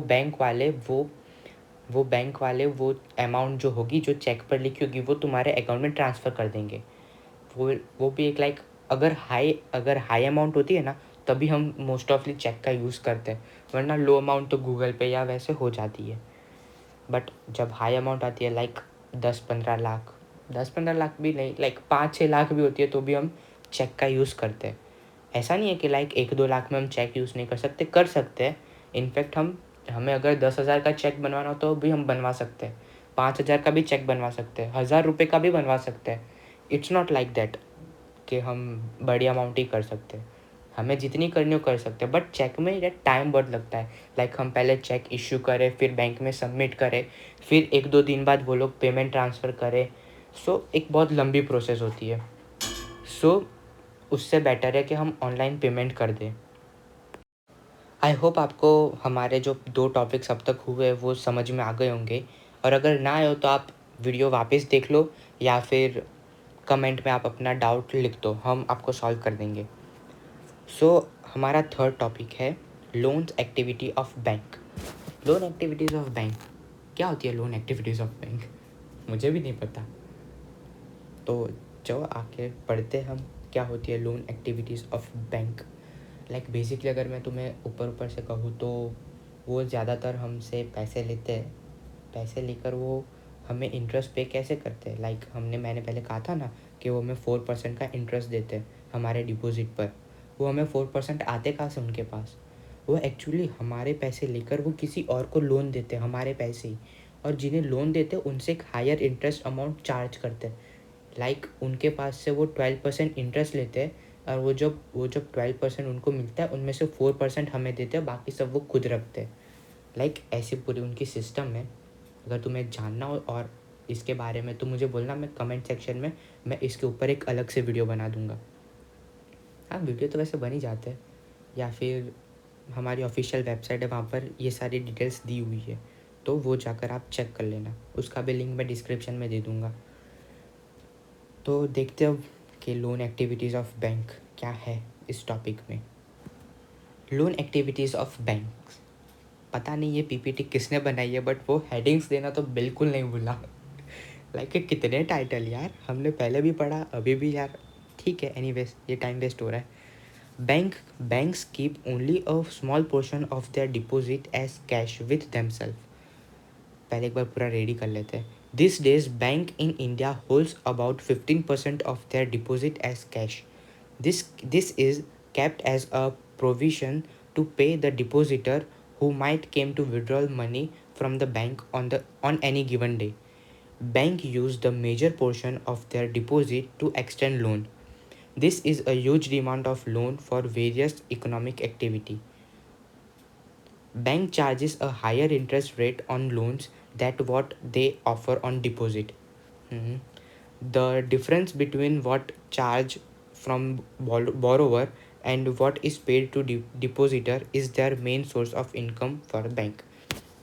अमाउंट जो होगी, जो चेक पर लिखी होगी, वो तुम्हारे अकाउंट में ट्रांसफ़र कर देंगे. वो भी एक अगर हाई अमाउंट होती है ना, तभी हम मोस्ट ऑफली चेक का यूज़ करते हैं. वरना लो अमाउंट तो गूगल पे या वैसे हो जाती है. बट जब हाई अमाउंट आती है 10-15 लाख भी नहीं, 5-6 लाख भी होती है, तो भी हम चेक का यूज़ करते हैं. ऐसा नहीं है कि 1-2 लाख में हम चेक यूज़ नहीं कर सकते हैं. इनफैक्ट हमें अगर 10,000 का चेक बनवाना हो तो भी हम बनवा सकते हैं. 5,000 का भी चेक बनवा सकते हैं, 1,000 रुपये का भी बनवा सकते हैं. इट्स नॉट लाइक दैट कि हम बड़ी अमाउंट ही कर सकते हैं. हमें जितनी करनी हो कर सकते हैं. बट चेक में यार टाइम बहुत लगता है. हम पहले चेक इशू करें, फिर बैंक में सबमिट करें, फिर 1-2 दिन बाद वो लोग पेमेंट ट्रांसफ़र करें. एक बहुत लंबी प्रोसेस होती है. उससे बेटर है कि हम ऑनलाइन पेमेंट कर दें. आई होप आपको हमारे जो 2 टॉपिक्स अब तक हुए वो समझ में आ गए होंगे. और अगर ना आए हो तो आप वीडियो वापस देख लो, या फिर कमेंट में आप अपना डाउट लिख दो, हम आपको सॉल्व कर देंगे. हमारा थर्ड टॉपिक है loans activity of bank. Loan activities of bank क्या होती है? लोन एक्टिविटीज़ ऑफ बैंक मुझे भी नहीं पता। तो जो आके पढ़ते हम क्या होती है loan activities of bank. Like basically अगर मैं तुम्हें ऊपर ऊपर से कहूँ तो वो ज़्यादातर हमसे पैसे लेते हैं। पैसे लेकर वो हमें इंटरेस्ट पे कैसे करते हैं, लाइक मैंने पहले कहा था ना कि वो हमें 4% का इंटरेस्ट देते हैं हमारे डिपॉजिट पर। वो हमें 4% आते कहाँ से उनके पास, वो एक्चुअली हमारे पैसे लेकर वो किसी और को लोन देते हैं हमारे पैसे ही। और जिन्हें लोन देते हैं उनसे एक हायर इंटरेस्ट अमाउंट चार्ज करते हैं। लाइक उनके पास से वो 12% इंटरेस्ट लेते हैं, और वो जब 12% उनको मिलता है उनमें से 4% हमें देते हैं, बाकी सब वो खुद रखते हैं। लाइक ऐसी पूरी उनकी सिस्टम है। अगर तुम्हें जानना हो और इसके बारे में तो मुझे बोलना, मैं कमेंट सेक्शन में मैं इसके ऊपर एक अलग से वीडियो बना दूंगा। हाँ, वीडियो तो वैसे बन ही जाते हैं, या फिर हमारी ऑफिशियल वेबसाइट है, वहाँ पर ये सारी डिटेल्स दी हुई है, तो वो जाकर आप चेक कर लेना। उसका भी लिंक मैं डिस्क्रिप्शन में दे दूँगा। तो देखते हो कि लोन एक्टिविटीज़ ऑफ बैंक क्या है इस टॉपिक में। लोन एक्टिविटीज़ ऑफ बैंक, पता नहीं ये पीपीटी किसने बनाई है, बट वो हेडिंग्स देना तो बिल्कुल नहीं भूला। लाइक कितने टाइटल यार, हमने पहले भी पढ़ा अभी भी यार। ठीक है, एनीवेज ये टाइम वेस्ट हो रहा है। Banks keep only a small portion of their deposit as cash with themselves. पहले एक बार पूरा रेडी कर लेते हैं। These days, bank in India holds about 15% of their deposit as cash. This is kept as a provision to pay the depositor who might came to withdraw money from the bank on any given day. Bank use the major portion of their deposit to extend loan. This is a huge demand of loan for various economic activity. Bank charges a higher interest rate on loans than what they offer on deposit. Mhm. The difference between what charge from borrower and what is paid to depositor is their main source of income for bank.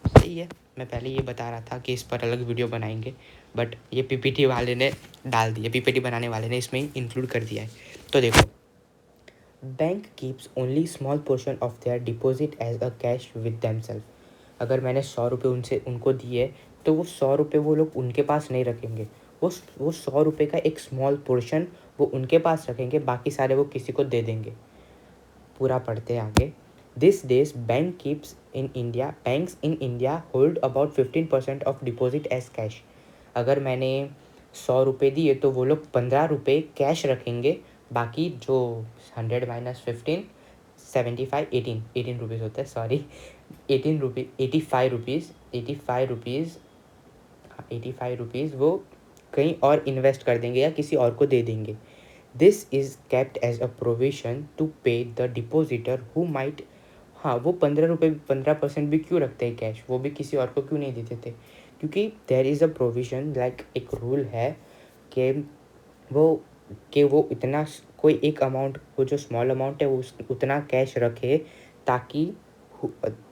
सही है, मैं पहले ये बता रहा था कि इस पर अलग वीडियो बनाएंगे, बट ये पीपीटी वाले ने डाल दिया, पीपीटी बनाने वाले ने इसमें इंक्लूड कर दिया है। तो देखो, bank keeps only small portion of their deposit as a cash with themselves. अगर मैंने 100 रुपये उनको दिए, तो वो 100 रुपये वो लोग उनके पास नहीं रखेंगे। वो 100 रुपये का एक स्मॉल पोर्शन वो उनके पास रखेंगे, बाकी सारे वो किसी को दे देंगे। पूरा पढ़ते हैं आगे। This days banks in India hold about 15% of deposit as cash. अगर मैंने 100 रुपये दिए तो वो लोग 15 रुपये कैश रखेंगे, बाकी जो 100 - 15 75 18 रुपीज़ होता है, सॉरी 85 रुपीज़ वो कहीं और इन्वेस्ट कर देंगे या किसी और को दे देंगे। This is kept as a provision to pay the depositor who might. हाँ, वो 15% भी क्यों रखते हैं कैश, वो भी किसी और को क्यों नहीं देते थे, क्योंकि there is a provision, like एक रूल है कि वो वो इतना कोई एक अमाउंट, वो जो स्मॉल अमाउंट है वो उतना कैश रखे, ताकि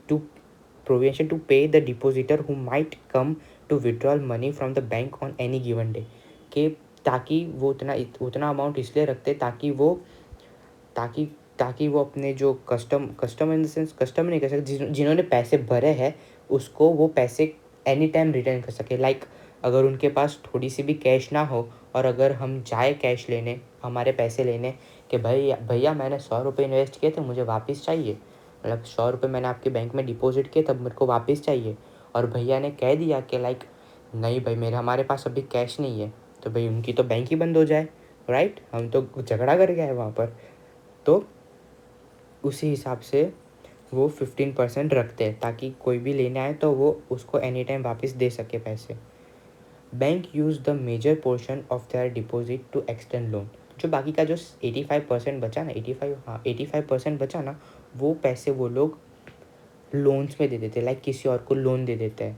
to provision to pay the depositor who might come to withdrawal money from the bank on any given day. कि ताकि वो उतना अमाउंट इसलिए रखते ताकि ताकि ताकि वो अपने जो custom in the sense custom नहीं कर सकते, जिन्होंने पैसे भरे हैं उसको वो पैसे एनी टाइम रिटर्न कर सके। लाइक अगर उनके पास थोड़ी सी भी कैश ना हो, और अगर हम जाए कैश लेने, हमारे पैसे लेने, कि भैया मैंने 100 रुपये इन्वेस्ट किए थे, मुझे वापस चाहिए, मतलब 100 रुपये मैंने आपके बैंक में डिपॉजिट किए, तब मेरे को वापस चाहिए, और भैया ने कह दिया कि लाइक नहीं भाई हमारे पास अभी कैश नहीं है, तो भाई उनकी तो बैंक ही बंद हो जाए, राइट। हम तो झगड़ा कर गए वहाँ पर। तो उसी हिसाब से वो 15% रखते हैं, ताकि कोई भी लेने आए तो वो उसको एनी टाइम वापस दे सके पैसे। Bank use the major portion of their deposit to extend loan. जो बाकी का जो 85% बचा ना, 85% बचा ना, वो पैसे वो लोग लोन्स में दे देते, लाइक किसी और को लोन दे देते हैं।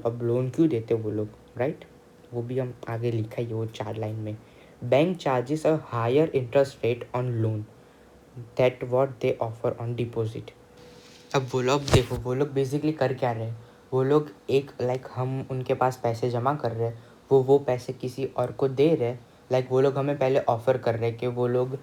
अब लोन क्यों देते वो लोग, राइट, वो भी हम आगे लिखा ही है वो 4 लाइन में। Bank charges a higher interest rate on loan that what they offer on deposit. अब वो लोग बेसिकली कर क्या रहे हैं, वो लोग एक लाइक हम उनके पास पैसे जमा कर रहे हैं, वो पैसे किसी और को दे रहे हैं। लाइक वो लोग हमें पहले ऑफ़र कर रहे हैं कि वो लोग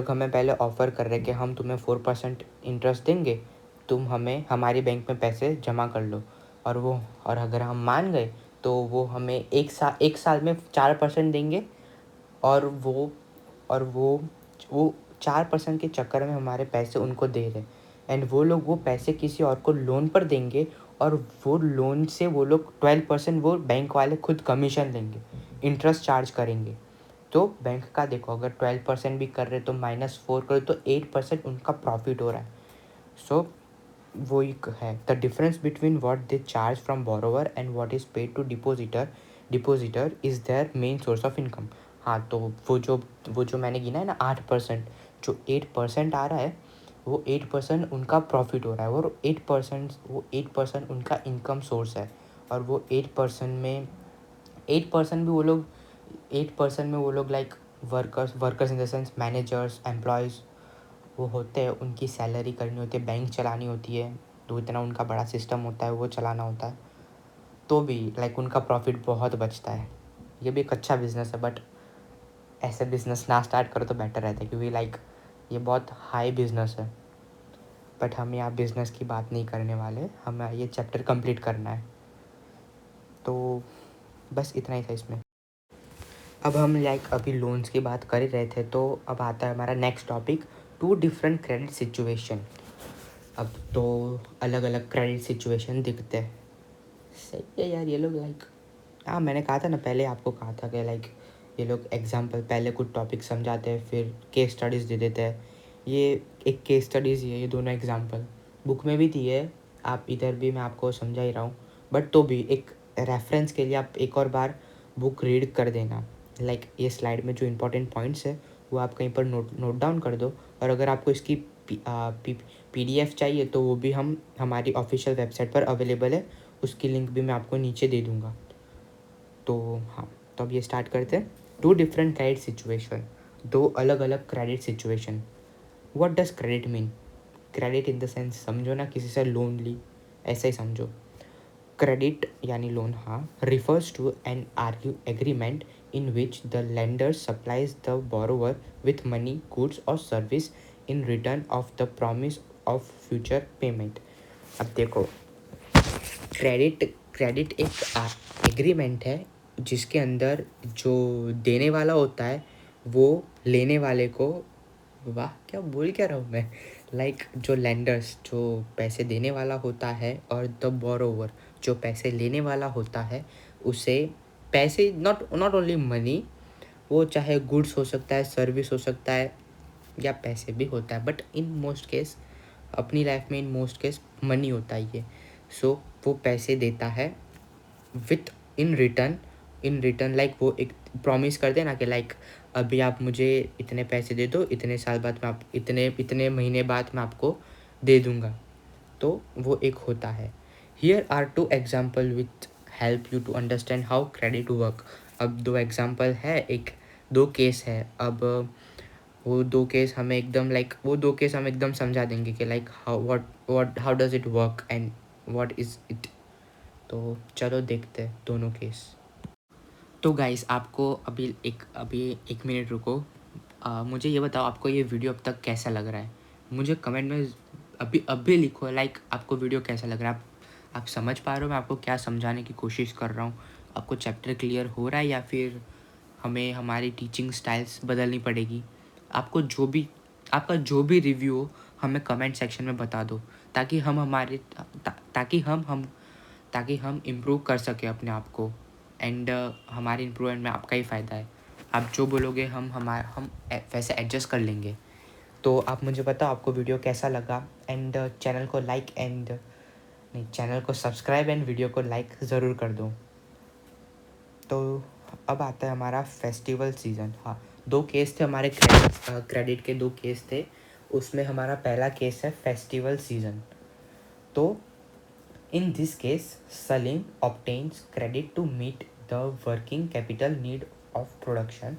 हमें पहले ऑफ़र कर रहे हैं कि हम तुम्हें 4% इंटरेस्ट देंगे, तुम हमें हमारी बैंक में पैसे जमा कर लो। और अगर हम मान गए तो वो हमें एक साल में 4% देंगे, और वो 4% के चक्कर में हमारे पैसे उनको दे रहे हैं, एंड वो लोग वो पैसे किसी और को लोन पर देंगे, और वो लोन से वो लोग 12% वो बैंक वाले खुद कमीशन लेंगे, इंटरेस्ट चार्ज करेंगे। तो बैंक का देखो, अगर 12% भी कर रहे तो -4 करो तो 8% उनका प्रॉफिट हो रहा है। सो वो एक है the difference between what they charge from borrower and what is paid to depositor is their main source of income. हाँ, तो वो जो मैंने गिना है ना 8%, जो 8% आ रहा है, वो 8% उनका प्रॉफिट हो रहा है, और 8% उनका इनकम सोर्स है। और वो 8% में वो लोग like workers in the sense managers, employees वो होते हैं, उनकी सैलरी करनी होती है, बैंक चलानी होती है, तो इतना उनका बड़ा सिस्टम होता है, वो चलाना होता है, तो भी लाइक उनका प्रॉफिट बहुत बचता है। ये भी एक अच्छा बिज़नेस है, बट ऐसे बिज़नेस ना स्टार्ट करो तो बेटर रहता है, क्योंकि लाइक ये बहुत हाई बिज़नेस है। बट हम यहाँ बिज़नेस की बात नहीं करने वाले, हमें ये चैप्टर कंप्लीट करना है। तो बस इतना ही था इसमें। अब हम लाइक अभी लोन्स की बात कर ही रहे थे, तो अब आता है हमारा next topic, 2 different credit situation. अब तो अलग अलग क्रेडिट सिचुएशन दिखते हैं। सही है यार, ये लोग लाइक, हाँ मैंने कहा था ना, पहले आपको कहा था कि लाइक ये लोग एग्जाम्पल पहले कुछ टॉपिक समझाते हैं, फिर केस स्टडीज़ दे देते हैं। ये एक केस स्टडीज़ ही है, ये दोनों एग्जाम्पल बुक में भी दी है, आप इधर भी मैं आपको समझा ही रहा हूँ, बट तो भी एक रेफरेंस के लिए आप एक और बार बुक रीड कर देना। लाइक ये स्लाइड में जो इंपॉर्टेंट पॉइंट्स है वो आप कहीं पर नोट डाउन कर दो, और अगर आपको इसकी PDF चाहिए तो वो भी हमारी ऑफिशियल वेबसाइट पर अवेलेबल है, उसकी लिंक भी मैं आपको नीचे दे दूँगा। तो हाँ, तो अब ये स्टार्ट करते हैं। 2 डिफरेंट क्रेडिट सिचुएशन, 2 अलग अलग credit situation. What does credit mean? Credit in the sense समझो ना, किसी से लोन ली, ऐसा ही समझो। क्रेडिट यानी लोन, हाँ, refers to an argue agreement in which the lender supplies the borrower with money, goods और service in return of the promise of future payment. अब देखो, क्रेडिट क्रेडिट एक एग्रीमेंट है जिसके अंदर जो देने वाला होता है वो लेने वाले को, वाह क्या बोल क्या रहा हूँ मैं, लाइक जो लेंडर्स जो पैसे देने वाला होता है, और द बोरोवर जो पैसे लेने वाला होता है, उसे पैसे, नॉट नॉट ओनली मनी, वो चाहे गुड्स हो सकता है, सर्विस हो सकता है, या पैसे भी होता है, बट इन मोस्ट केस अपनी लाइफ में इन मोस्ट केस मनी होता है ये। सो वो पैसे देता है विथ इन रिटर्न लाइक वो एक प्रॉमिस कर देना कि लाइक अभी आप मुझे इतने पैसे दे दो, इतने साल बाद मैं आप इतने इतने महीने बाद मैं आपको दे दूँगा। तो वो एक होता है। Here are 2 example with help you to understand how credit work. अब 2 एग्जाम्पल है, 2 केस है। अब वो 2 केस हमें एकदम लाइक वो 2 केस हम एकदम समझा देंगे कि like how does it work and what is it. तो चलो देखते हैं दोनों केस। तो गाइस, आपको अभी एक मिनट रुको। मुझे ये बताओ, आपको ये वीडियो अब तक कैसा लग रहा है? मुझे कमेंट में अभी लिखो, लाइक आपको वीडियो कैसा लग रहा है। आप समझ पा रहे हो मैं आपको क्या समझाने की कोशिश कर रहा हूँ? आपको चैप्टर क्लियर हो रहा है, या फिर हमें हमारी टीचिंग स्टाइल्स बदलनी पड़ेगी? आपका जो भी रिव्यू हो हमें कमेंट सेक्शन में बता दो, ताकि हम इम्प्रूव कर सकें अपने आप को, एंड हमारे इम्प्रूवमेंट में आपका ही फ़ायदा है। आप जो बोलोगे हम वैसे एडजस्ट कर लेंगे। तो आप मुझे बताओ आपको वीडियो कैसा लगा, एंड चैनल को सब्सक्राइब एंड वीडियो को लाइक ज़रूर कर दो। तो अब आता है हमारा फेस्टिवल सीज़न। हाँ, 2 केस थे हमारे, क्रेडिट के 2 केस थे। उसमें हमारा पहला केस है फेस्टिवल सीज़न। तो in this case, Salim obtains credit to meet the working capital need of production.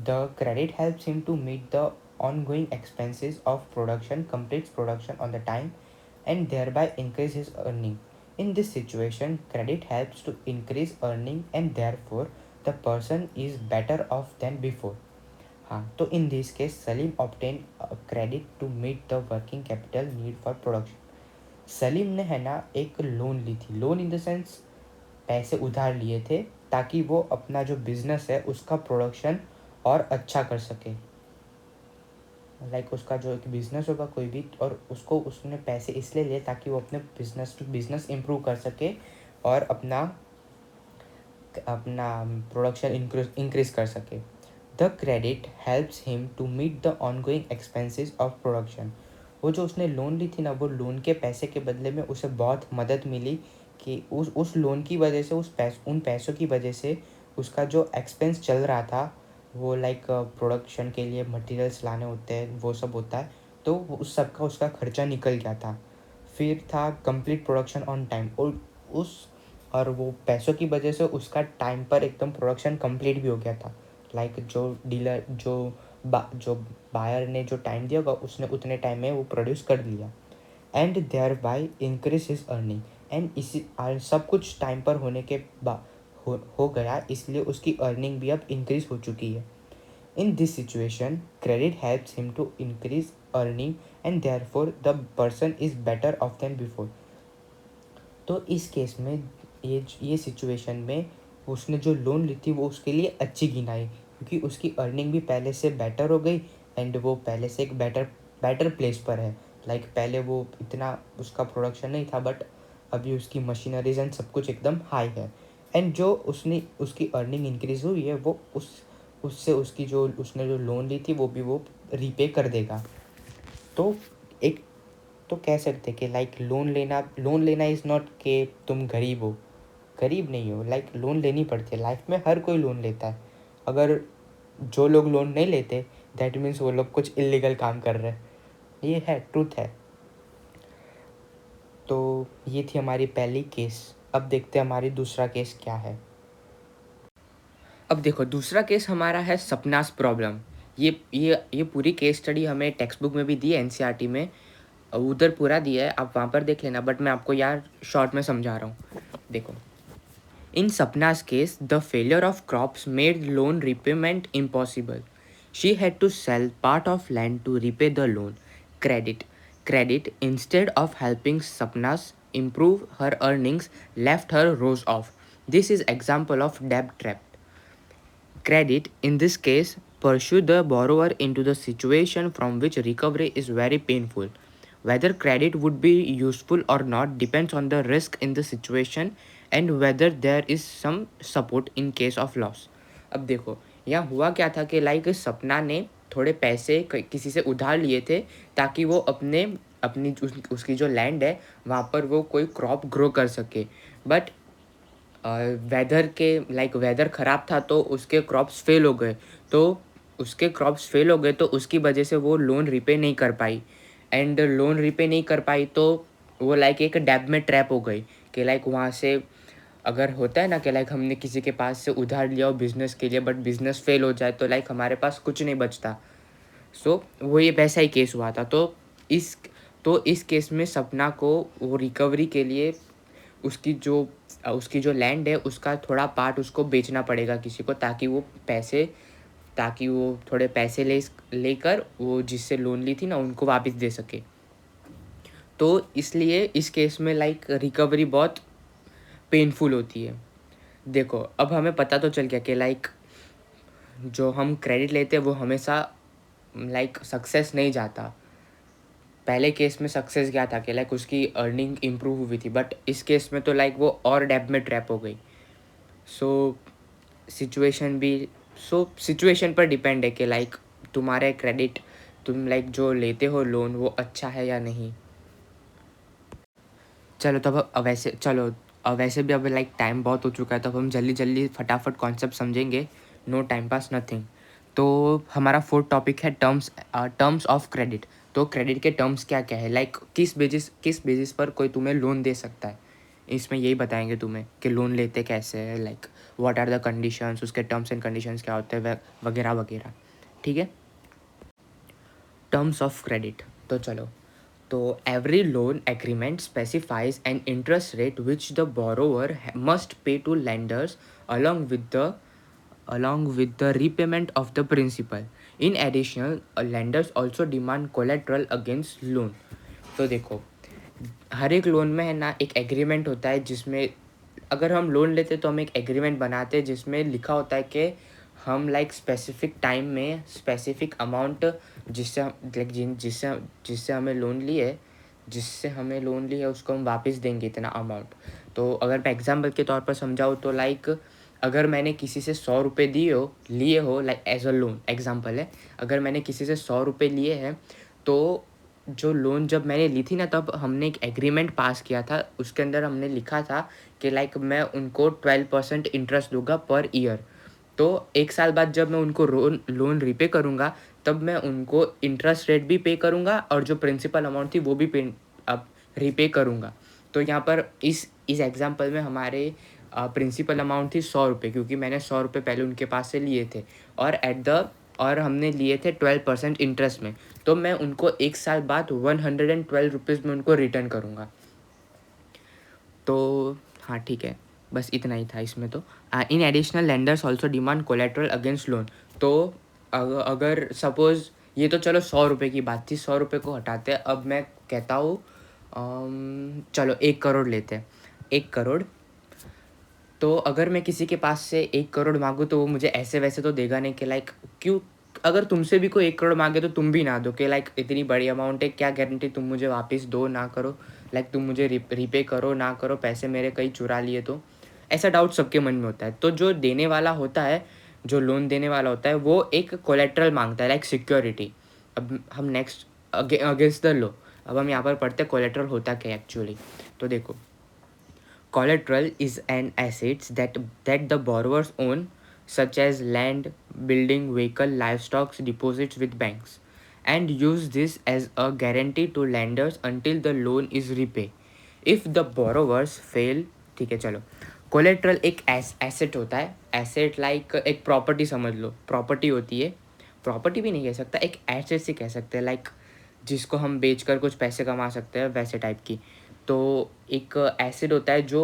The credit helps him to meet the ongoing expenses of production, completes production on the time, and thereby increase his earning. In this situation, credit helps to increase earning, and therefore the person is better off than before. हाँ, तो in this case Salim obtain credit to meet the working capital need for production. Salim ने है ना एक loan ली थी, loan in the sense पैसे उधार लिए थे ताकि वो अपना जो बिजनेस है उसका प्रोडक्शन और अच्छा कर सके। उसका जो एक बिजनेस होगा कोई भी, और उसको उसने पैसे इसलिए लिए ताकि वो अपने बिजनेस इम्प्रूव कर सके और अपना अपना प्रोडक्शन इंक्रीज कर सके। The credit helps him to meet the ongoing expenses of production. वो जो उसने लोन ली थी ना, वो लोन के पैसे के बदले में उसे बहुत मदद मिली कि उस लोन की वजह से उन पैसों की वजह से उसका जो एक्सपेंस चल रहा था, वो प्रोडक्शन के लिए मटेरियल्स लाने होते हैं, वो सब होता है, तो उस सब का उसका खर्चा निकल गया था। फिर था कंप्लीट प्रोडक्शन ऑन टाइम, और वो पैसों की वजह से उसका टाइम पर एकदम प्रोडक्शन कंप्लीट भी हो गया था। जो डीलर जो बायर ने जो टाइम दिया होगा, उसने उतने टाइम में वो प्रोड्यूस कर लिया। And thereby increase his earning. एंड इसी सब कुछ टाइम पर होने के बाद हो गया, इसलिए उसकी अर्निंग भी अब इंक्रीज हो चुकी है। In this situation credit helps him to increase earning and therefore the person is better off than before. तो इस केस में ये सिचुएशन में उसने जो लोन ली थी वो उसके लिए अच्छी गिनाई, क्योंकि उसकी अर्निंग भी पहले से बेटर हो गई एंड वो पहले से एक बेटर प्लेस पर है। पहले वो इतना उसका प्रोडक्शन नहीं था, बट अभी उसकी मशीनरीज एंड सब कुछ एकदम हाई है। एंड जो उसकी अर्निंग इंक्रीज हुई है, वो उससे उसने जो लोन ली थी वो रीपे कर देगा। तो एक तो कह सकते कि लोन लेना इज़ नॉट कि तुम गरीब नहीं हो। लोन लेनी पड़ती है लाइफ में, हर कोई लोन लेता है। अगर जो लोग लोन नहीं लेते, दैट मीन्स वो लोग कुछ इलीगल काम कर रहे हैं। ये है, ट्रूथ है। तो ये थी हमारी पहली केस। अब देखते हैं हमारी दूसरा केस क्या है। अब देखो, दूसरा केस हमारा है सपनास प्रॉब्लम। ये पूरी केस स्टडी हमें टेक्स्ट बुक में भी दी है, एनसीईआरटी में उधर पूरा दिया है, आप वहाँ पर देख लेना, बट मैं आपको यार शॉर्ट में समझा रहा हूँ। देखो, इन सपना's case, the failure of crops made loan repayment impossible. She had to sell part of land to repay the loan. Credit, instead of helping Sapna's improve her earnings, left her worse off. This is example of debt trap. Credit, in this case, pursue the borrower into the situation from which recovery is very painful. Whether credit would be useful or not depends on the risk in the situation and whether there is some support in case of loss. अब देखो, यहाँ हुआ क्या था कि सपना ने थोड़े पैसे किसी से उधार लिए थे ताकि वो उसकी जो लैंड है वहाँ पर वो कोई क्रॉप ग्रो कर सके। बट वेदर ख़राब था तो उसके क्रॉप्स फेल हो गए। तो उसकी वजह से वो लोन रिपे नहीं कर पाई। एंड लोन रिपे नहीं कर पाई तो वो एक डेब्ट में ट्रैप हो गई कि वहाँ से अगर होता है ना कि हमने किसी के पास से उधार लिया हो बिज़नेस के लिए, बट बिज़नेस फेल हो जाए तो हमारे पास कुछ नहीं बचता। सो वो ये वैसा ही केस हुआ था। इस केस में सपना को वो रिकवरी के लिए उसकी जो लैंड है उसका थोड़ा पार्ट उसको बेचना पड़ेगा किसी को, ताकि वो थोड़े पैसे लेकर वो जिससे लोन ली थी ना उनको वापस दे सके। तो इसलिए इस केस में रिकवरी बहुत पेनफुल होती है। देखो, अब हमें पता तो चल गया कि जो हम क्रेडिट लेते हैं वो हमेशा सक्सेस नहीं जाता। पहले केस में सक्सेस गया था कि उसकी अर्निंग इम्प्रूव हुई थी, बट इस केस में तो वो और डेब्ट में ट्रैप हो गई। सिचुएशन पर डिपेंड है कि तुम्हारे क्रेडिट तुम जो लेते हो लोन वो अच्छा है या नहीं। चलो तब अब वैसे भी अब टाइम बहुत हो चुका है, तो अब हम जल्दी फटाफट कॉन्सेप्ट समझेंगे। No time pass nothing. तो हमारा फोर्थ टॉपिक है टर्म्स ऑफ क्रेडिट। तो क्रेडिट के टर्म्स क्या क्या है, किस बेसिस पर कोई तुम्हें लोन दे सकता है, इसमें यही बताएंगे तुम्हें कि लोन लेते कैसे है, व्हाट आर द कंडीशंस, उसके टर्म्स एंड कंडीशंस क्या होते हैं वगैरह वगैरह। ठीक है, टर्म्स ऑफ क्रेडिट। तो चलो, तो every loan agreement specifies an interest rate which the borrower must pay to lenders along with the repayment of the principal. In addition, lenders also demand collateral against loan. तो देखो, हर एक loan में है ना एक एग्रीमेंट होता है जिसमें अगर हम लोन लेते तो हम एक एग्रीमेंट बनाते जिसमें लिखा होता है कि हम लाइक स्पेसिफिक टाइम में स्पेसिफिक अमाउंट जिससे लाइक जिससे हमें लोन लिए उसको हम वापस देंगे इतना अमाउंट। तो अगर मैं एग्जाम्पल के तौर पर समझाऊँ तो लाइक अगर मैंने किसी से 100 रुपये लिए हो like as a loan example है, अगर मैंने किसी से 100 रुपये लिए हैं तो जो लोन जब मैंने ली थी ना तब हमने एक एग्रीमेंट पास किया था, उसके अंदर हमने लिखा था कि लाइक मैं उनको 12% इंटरेस्ट दूंगा पर ईयर। तो 1 साल बाद जब मैं उनको लोन रीपे करूँगा तब मैं उनको इंटरेस्ट रेट भी पे करूँगा और जो प्रिंसिपल अमाउंट थी वो भी पे अब रीपे करूँगा। तो यहाँ पर इस एग्जांपल में हमारे प्रिंसिपल अमाउंट थी 100 रुपये, क्योंकि मैंने 100 रुपये पहले उनके पास से लिए थे और हमने लिए थे 12% इंटरेस्ट में। तो मैं उनको 1 साल बाद 112 रुपीज़ में उनको रिटर्न करूँगा। तो हाँ ठीक है, बस इतना ही था इसमें। तो in additional lenders also demand collateral against loan. तो अगर सपोज़ ये तो चलो 100 रुपये की बात थी, 100 रुपये को हटाते हैं। अब मैं कहता हूँ चलो 1 करोड़ लेते हैं, 1 करोड़। तो अगर मैं किसी के पास से 1 करोड़ मांगूँ तो वो मुझे ऐसे वैसे तो देगा नहीं कि लाइक क्यों, अगर तुमसे भी कोई 1 करोड़ मांगे तो तुम भी ना दो कि लाइक इतनी बड़ी अमाउंट है, क्या गारंटी तुम मुझे वापस दो ना करो, लाइक तुम मुझे रीपे करो ना करो, पैसे मेरे कहीं चुरा लिए तो। ऐसा डाउट सबके मन में होता है। तो जो देने वाला होता है, जो लोन देने वाला होता है, वो एक कोलेट्रल मांगता है लाइक सिक्योरिटी। अब हम नेक्स्ट अगेंस्ट द लॉ, अब हम यहाँ पर पढ़ते हैं कोलेट्रल होता क्या एक्चुअली। तो देखो, collateral is an assets that the borrowers own, such as land, building, vehicle, livestock, deposits with banks, and use this as a guarantee to lenders until the loan is repaid. If the borrowers fail, ठीक है चलो, collateral एक asset होता है, asset like एक property समझ लो, property होती है, प्रॉपर्टी भी नहीं कह सकता, एक एसेट से कह सकते हैं लाइक जिसको हम बेचकर कुछ पैसे कमा सकते हैं वैसे टाइप की। तो एक एसिड होता है जो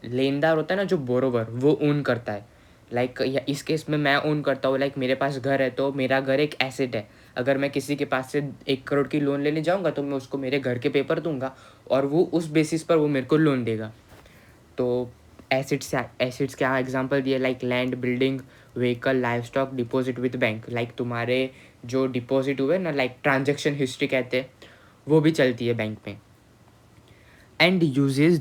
लेनदार होता है ना, जो बोरोवर वो ओन करता है। लाइक या इस केस में मैं ओन करता हूँ, लाइक मेरे पास घर है तो मेरा घर एक एसेट है। अगर मैं किसी के पास से 1 करोड़ की लोन लेने जाऊँगा तो मैं उसको मेरे घर के पेपर दूंगा और वो उस बेसिस पर वो मेरे को लोन देगा। तो एसिड्स क्या एग्जांपल दिए, like land, building, vehicle, live stock, deposit with bank. Like तुम्हारे जो डिपॉजिट हुए ना, लाइक ट्रांजेक्शन हिस्ट्री कहते हैं, वो भी चलती है बैंक में। and uses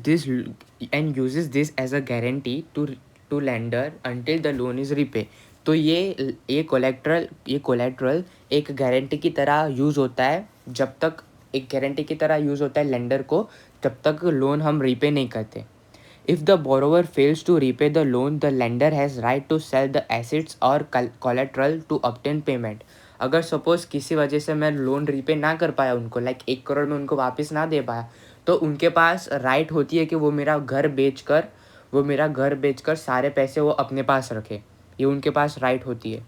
this as a guarantee to lender until the loan is repaid. तो ये कोलेट्रल एक गारंटी की तरह यूज़ होता है, जब तक एक गारंटी की तरह यूज़ होता है लेंडर को, जब तक लोन हम रीपे नहीं करते। If the borrower fails to repay the loan, the lender has right to sell the assets or collateral to obtain payment. अगर सपोज किसी वजह से मैं लोन रीपे ना कर पाया उनको, लाइक 1 करोड़ में उनको वापस ना दे पाया, तो उनके पास राइट होती है कि वो मेरा घर बेचकर सारे पैसे वो अपने पास रखे। ये उनके पास राइट होती है।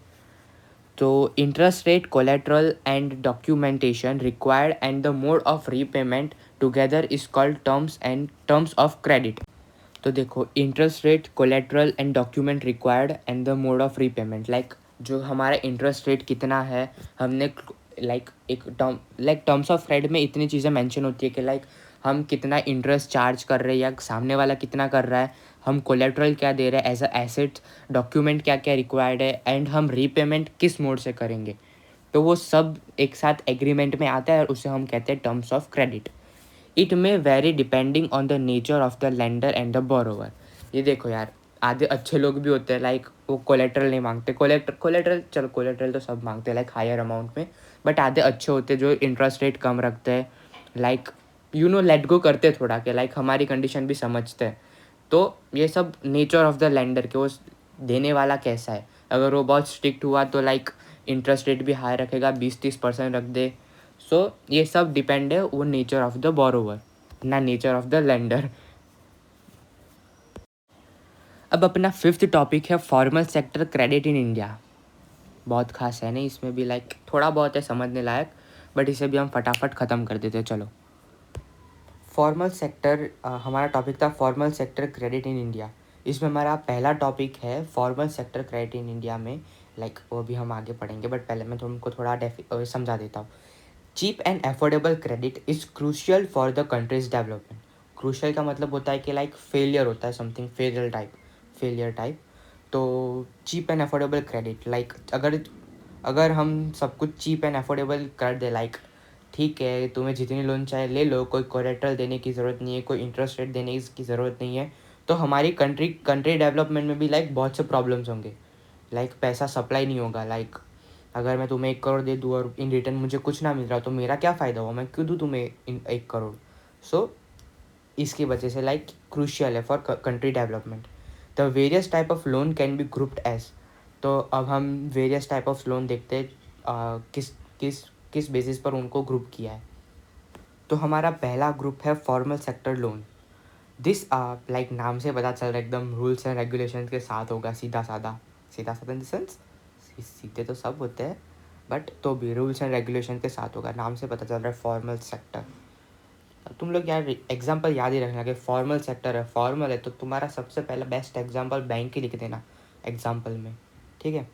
तो interest rate, collateral and documentation required and the mode of repayment together is called terms of credit. तो देखो, interest rate, collateral and document required and the mode of repayment, like जो हमारा इंटरेस्ट रेट कितना है, हमने like एक terms of credit में इतनी चीज़ें मेंशन होती है कि लाइक हम कितना इंटरेस्ट चार्ज कर रहे हैं या सामने वाला कितना कर रहा है, हम कोलेट्रल क्या दे रहे हैं एज अ एसेट, डॉक्यूमेंट क्या क्या रिक्वायर्ड है, एंड हम रीपेमेंट किस मोड से करेंगे। तो वो सब एक साथ एग्रीमेंट में आता है और उसे हम कहते हैं terms of credit. It may very depending on the nature of the lender and the borrower. ये देखो यार, आधे अच्छे लोग भी होते हैं लाइक वो कोलेट्रल नहीं मांगते, कोलेट्रल तो सब मांगते हैं लाइक हायर अमाउंट में, बट आधे अच्छे होते हैं जो इंटरेस्ट रेट कम रखते हैं, लाइक लेट गो करते हैं थोड़ा कि लाइक हमारी कंडीशन भी समझते हैं। तो ये सब नेचर ऑफ द लेंडर के, वो देने वाला कैसा है। अगर वो बहुत स्ट्रिक्ट हुआ तो लाइक इंटरेस्ट रेट भी हाई रखेगा, 20-30% रख दे। सो ये सब डिपेंड है वो नेचर ऑफ द बोरोवर, ना नेचर ऑफ द लेंडर। अब अपना 5th टॉपिक है formal sector credit in India. बहुत खास है नहीं, इसमें भी लाइक थोड़ा बहुत है समझने लायक, बट इसे भी हम फटाफट ख़त्म कर देते हैं। चलो, फॉर्मल सेक्टर हमारा टॉपिक था formal sector credit in India. इसमें हमारा पहला टॉपिक है formal sector credit in India में, लाइक वो भी हम आगे पढ़ेंगे, बट पहले मैं तुमको थोड़ा समझा देता हूँ। Cheap and affordable credit is crucial for the countries development. Crucial का मतलब होता है कि लाइक फेलियर होता है, समथिंग फेलियर टाइप। तो cheap and affordable credit, like अगर हम सब कुछ चीप एंड अफोर्डेबल कर दे, लाइक ठीक है तुम्हें जितनी लोन चाहे ले लो, कोई कोलेटरल देने की ज़रूरत नहीं है, कोई इंटरेस्ट रेट देने की ज़रूरत नहीं है, तो हमारी कंट्री डेवलपमेंट में भी लाइक बहुत से प्रॉब्लम्स होंगे। लाइक पैसा सप्लाई नहीं होगा। लाइक अगर मैं तुम्हें 1 करोड़ दे दूँ और इन रिटर्न मुझे कुछ ना मिल रहा तो मेरा क्या फ़ायदा हुआ, मैं क्यों दूँ तुम्हें 1 करोड़। सो इसकी वजह से लाइक क्रूशियल है for country development. The various type of loan can be grouped as. तो अब हम वेरियस टाइप ऑफ लोन देखते हैं, किस किस किस बेसिस पर उनको ग्रुप किया है। तो हमारा पहला ग्रुप है formal sector loan. This like नाम से पता चल रहा है एकदम रूल्स एंड रेगुलेशन के साथ होगा, सीधा साधा इन द सेंस सीधे तो सब होते हैं, बट तो भी रूल्स एंड रेगुलेशन के साथ होगा, नाम से पता चल रहा है फॉर्मल सेक्टर। तुम लोग यार एग्जाम्पल याद ही रखना कि फॉर्मल सेक्टर है, फॉर्मल है, तो तुम्हारा सबसे पहला बेस्ट एग्जाम्पल बैंक ही लिख देना एग्जाम्पल में, ठीक है।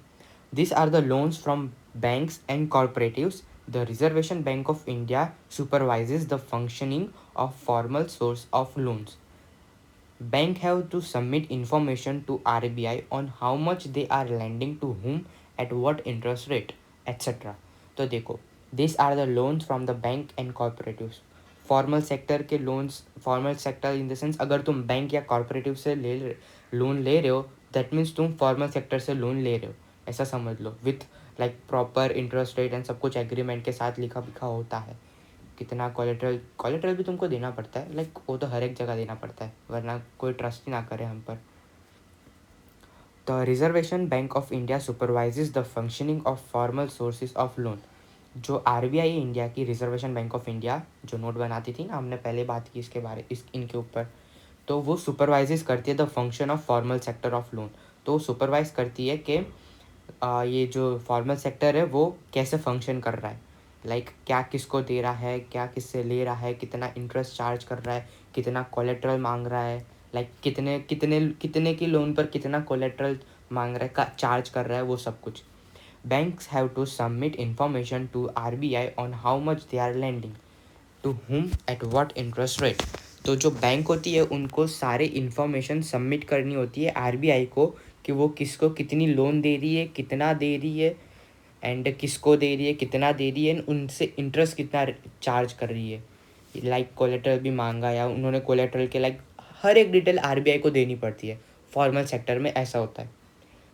This are the loans from banks and cooperatives. The reservation bank of India supervises the functioning of formal source of loans. Bank have to submit information to RBI on how much they are lending to whom at what interest rate, etc. तो देखो, these are the loans from the bank and cooperatives. Formal sector के loans, formal sector in the sense अगर तुम bank या corporative से loan ले रहे हो, दैट मीन्स तुम फॉर्मल सेक्टर से लोन ले रहे हो, ऐसा समझ लो, with like proper interest rate and सब कुछ एग्रीमेंट के साथ लिखा लिखा होता है। कितना कोलेटरल भी तुमको देना पड़ता है, लाइक वो तो हर एक जगह देना पड़ता है, वरना कोई ट्रस्ट ही ना करे हम पर। The reservation bank of India supervises the functioning of formal sources of loan. जो आरबीआई है इंडिया की, रिजर्वेशन बैंक ऑफ इंडिया जो नोट बनाती थी ना, हमने पहले बात की इसके बारे इनके ऊपर, तो वो सुपरवाइजेज करती है the function of formal sector of loan. तो वो सुपरवाइज करती है कि ये जो फॉर्मल सेक्टर है वो कैसे फंक्शन कर रहा है, लाइक क्या किसको दे रहा है, क्या किससे ले रहा है, कितना इंटरेस्ट चार्ज कर रहा है, कितना कोलेट्रल मांग रहा है, लाइक कितने कितने कितने की लोन पर कितना कोलेट्रल मांग रहा है, का चार्ज कर रहा है, वो सब कुछ। Banks have to submit information to RBI on how much they are lending to whom at what interest rate. तो जो बैंक होती है उनको सारे इन्फॉर्मेशन सबमिट करनी होती है आरबीआई को कि वो किसको कितनी लोन दे रही है, कितना दे रही है, एंड किसको दे रही है, कितना दे रही है, उनसे इंटरेस्ट कितना चार्ज कर रही है। लाइक कोलेटरल भी मांगा या उन्होंने कोलेटरल के लाइक हर एक डिटेल आरबीआई को देनी पड़ती है। फॉर्मल सेक्टर में ऐसा होता है,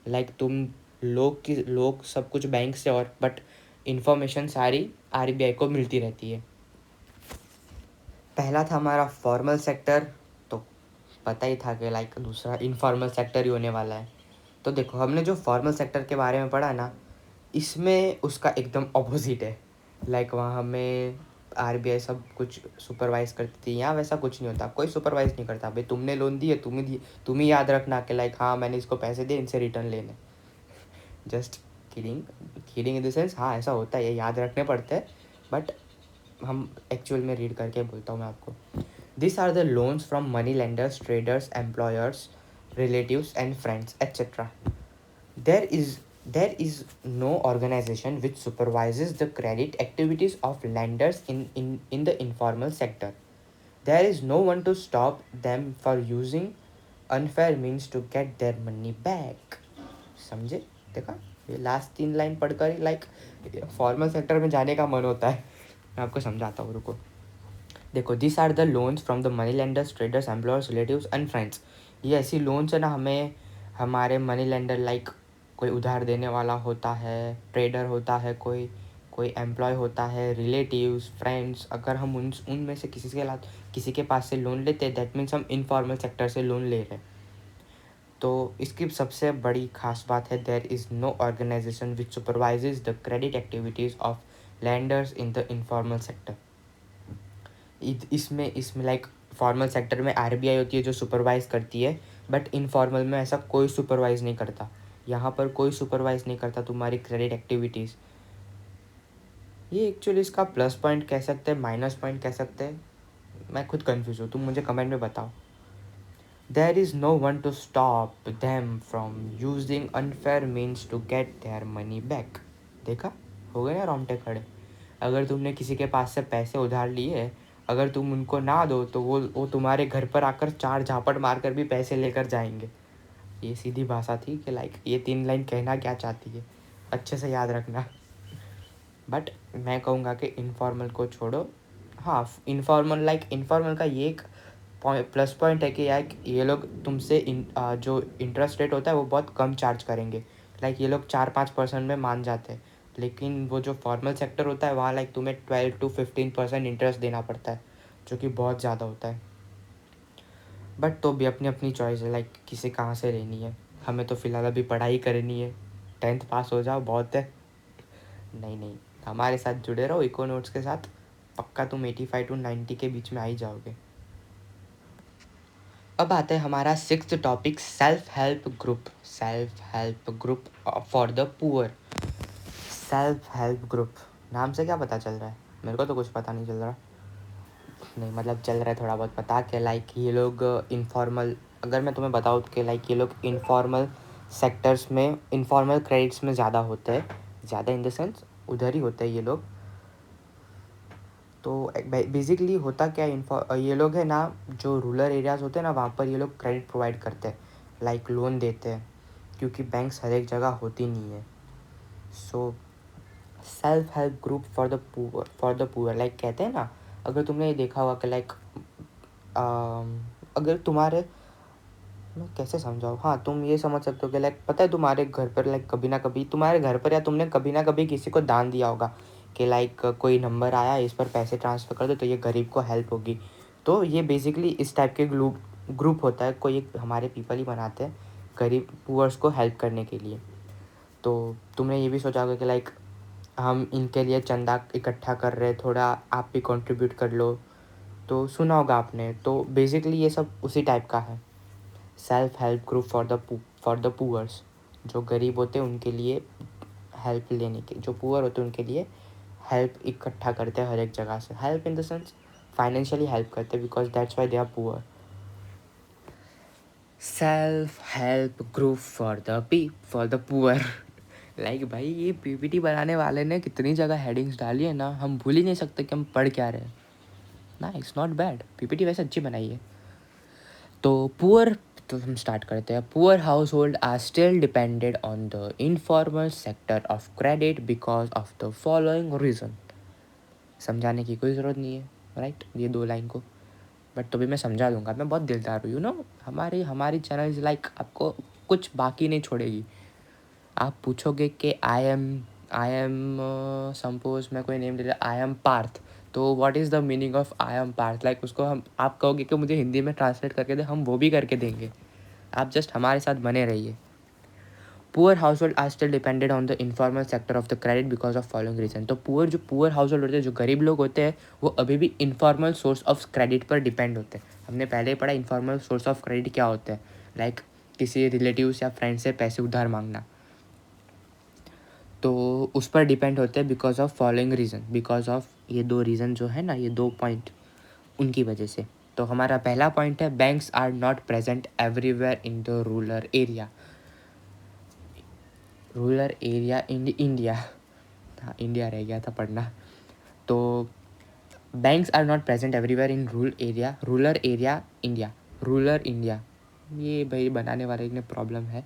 लाइक तुम लोग सब कुछ बैंक से, और बट इंफॉर्मेशन सारी आरबीआई को मिलती रहती है। पहला था हमारा फॉर्मल सेक्टर, तो पता ही था कि लाइक दूसरा इनफॉर्मल सेक्टर ही होने वाला है। तो देखो, हमने जो फॉर्मल सेक्टर के बारे में पढ़ा ना, इसमें उसका एकदम ऑपोजिट है। लाइक वहाँ हमें आरबीआई सब कुछ सुपरवाइज करती थी, यहाँ वैसा कुछ नहीं होता, कोई सुपरवाइज नहीं करता। भाई तुमने लोन दी है, तुम ही याद रखना कि लाइक हाँ मैंने इसको पैसे दिए, इनसे रिटर्न लेने। Just kidding, kidding in the sense, हाँ ऐसा होता है, ये याद रखने पड़ते हैं, बट हम एक्चुअल में रीड करके बोलता हूँ मैं आपको। This are the loans from money lenders, traders, employers, relatives and friends etcetera. There is there is no organization which supervises the credit activities of lenders in the informal sector. There is no one to stop them for using unfair means to get their money back. समझे? देखा, ये last 3 line पढ़कर ही like formal sector में जाने का मन होता है। मैं आपको समझाता हूँ, रुको। देखो, this are the loans from the money lenders, traders, employers, relatives and friends. ये ऐसी लोन्स है ना, हमें हमारे मनी लेंडर लाइक कोई उधार देने वाला होता है, ट्रेडर होता है, कोई कोई एम्प्लॉय होता है, रिलेटिव्स, फ्रेंड्स, अगर हम उनमें से किसी के पास से लोन लेते हैं, दैट मीन्स हम इनफॉर्मल सेक्टर से लोन ले रहे हैं। तो इसकी सबसे बड़ी खास बात है, there is no organisation which supervises the credit activities of lenders in the informal sector. इसमें लाइक फॉर्मल सेक्टर में आरबीआई होती है जो सुपरवाइज करती है, बट इनफॉर्मल में ऐसा कोई सुपरवाइज नहीं करता। यहाँ पर कोई सुपरवाइज नहीं करता तुम्हारी क्रेडिट एक्टिविटीज़। ये एक्चुअली इसका प्लस पॉइंट कह सकते हैं, माइनस पॉइंट कह सकते हैं, मैं खुद कंफ्यूज हूँ, तुम मुझे कमेंट में बताओ। There is no one to stop them from using unfair means to get their money back. देखा, हो गए ना रोंगटे खड़े। अगर तुमने किसी के पास से पैसे उधार लिए अगर तुम उनको ना दो तो वो तुम्हारे घर पर आकर 4 झापट मार कर भी पैसे लेकर जाएंगे। ये सीधी भाषा थी कि लाइक ये 3 लाइन कहना क्या चाहती है, अच्छे से याद रखना। बट मैं कहूँगा कि इनफॉर्मल को छोड़ो। हाँ, इनफॉर्मल का ये एक प्लस पॉइंट है कि यार ये लोग तुमसे जो इंटरेस्ट रेट होता है वो बहुत कम चार्ज करेंगे। लाइक ये लोग 4-5% में मान जाते हैं। लेकिन वो जो फॉर्मल सेक्टर होता है वहाँ लाइक तुम्हें 12 to 15% इंटरेस्ट देना पड़ता है, जो कि बहुत ज़्यादा होता है। बट तो भी अपनी अपनी चॉइस है, लाइक किसे कहाँ से लेनी है। हमें तो फ़िलहाल अभी पढ़ाई करनी है, 10th पास हो जाओ बहुत है। नहीं नहीं, हमारे साथ जुड़े रहो इको नोट्स के साथ, पक्का तुम 85 to 90 के बीच में आ ही जाओगे। अब आता है हमारा 6th topic, self help group for the poor. Self help group नाम से क्या पता चल रहा है? मेरे को तो कुछ पता नहीं चल रहा। नहीं मतलब चल रहा है थोड़ा बहुत पता कि लाइक ये लोग इनफॉर्मल, अगर मैं तुम्हें बताऊँ कि लाइक ये लोग इनफॉर्मल सेक्टर्स में, इनफॉर्मल क्रेडिट्स में ज़्यादा होते हैं, ज़्यादा इन द सेंस उधर ही होते हैं ये लोग। तो बेसिकली होता क्या है, ये लोग है ना जो रूरल एरियाज़ होते हैं ना वहाँ पर ये लोग क्रेडिट प्रोवाइड करते हैं, लाइक लोन देते हैं, क्योंकि बैंक्स हर एक जगह होती नहीं है। So self help group for the poor like कहते हैं ना, अगर तुमने ये देखा होगा कि लाइक अगर तुम्हारे, मैं कैसे समझाऊँ, हाँ तुम ये समझ सकते हो कि लाइक पता है तुम्हारे घर पर लाइक कभी ना कभी तुम्हारे घर पर या तुमने कभी ना कभी किसी को दान दिया होगा कि लाइक कोई नंबर आया इस पर पैसे ट्रांसफ़र कर दो तो ये गरीब को हेल्प होगी। तो ये बेसिकली इस टाइप के ग्रुप होता है, कोई एक हमारे पीपल ही बनाते हैं गरीब पुअर्स को हेल्प करने के लिए। तो तुमने ये भी सोचा होगा कि लाइक हम इनके लिए चंदा इकट्ठा कर रहे हैं, थोड़ा आप भी कंट्रीब्यूट कर लो, तो सुना होगा आपने। तो बेसिकली ये सब उसी टाइप का है, self help group for the poors. जो गरीब होते हैं उनके लिए हेल्प लेने के, जो पुअर होते हैं उनके लिए हेल्प इकट्ठा करते हैं हर एक जगह से, help in the sense financially help करते हैं, because that's why they are poor. Self help group for the poor. Like भाई ये पीपीटी बनाने वाले ने कितनी जगह हेडिंग्स डाली है ना, हम भूल ही नहीं सकते कि हम पढ़ क्या रहे हैं ना। इट्स नॉट बैड, पीपीटी वैसे अच्छी बनाई है। तो पुअर, तो हम स्टार्ट करते हैं। Poor household are still depended on the informal sector of credit because of the following reason. समझाने की कोई ज़रूरत नहीं है, राइट, ये 2 लाइन को। बट तो भी मैं समझा दूंगा, मैं बहुत दिलदार हूँ, यू नो। हमारी चैनल इज़ लाइक आपको कुछ बाकी नहीं छोड़ेगी। आप पूछोगे कि आई एम सपोज मैं कोई नेम ले रहा, आई एम पार्थ, तो what is the meaning of I am Parth, like उसको हम, आप कहोगे कि मुझे हिंदी में ट्रांसलेट करके दे, हम वो भी करके देंगे। आप जस्ट हमारे साथ बने रहिए। Poor household are still depended on the informal sector of the credit because of following reason. तो पुअर हाउस होल्ड होते हैं, जो गरीब लोग होते हैं, वो अभी भी इनफॉर्मल सोर्स ऑफ क्रेडिट पर डिपेंड होते हैं। हमने पहले ही पढ़ा इनफॉर्मल सोर्स ऑफ क्रेडिट क्या होते हैं, लाइक किसी रिलेटिव्स या फ्रेंड से पैसे उधार मांगना, तो उस पर डिपेंड होते हैं because of following reason, because of ये 2 रीज़न जो है ना, ये 2 पॉइंट, उनकी वजह से। तो हमारा पहला पॉइंट है, banks are not present everywhere in the rural area. Rural area in India, हाँ इंडिया रह गया था पढ़ना। तो banks are not present everywhere in rural area India, rural India, ये भाई बनाने वाले ने प्रॉब्लम है।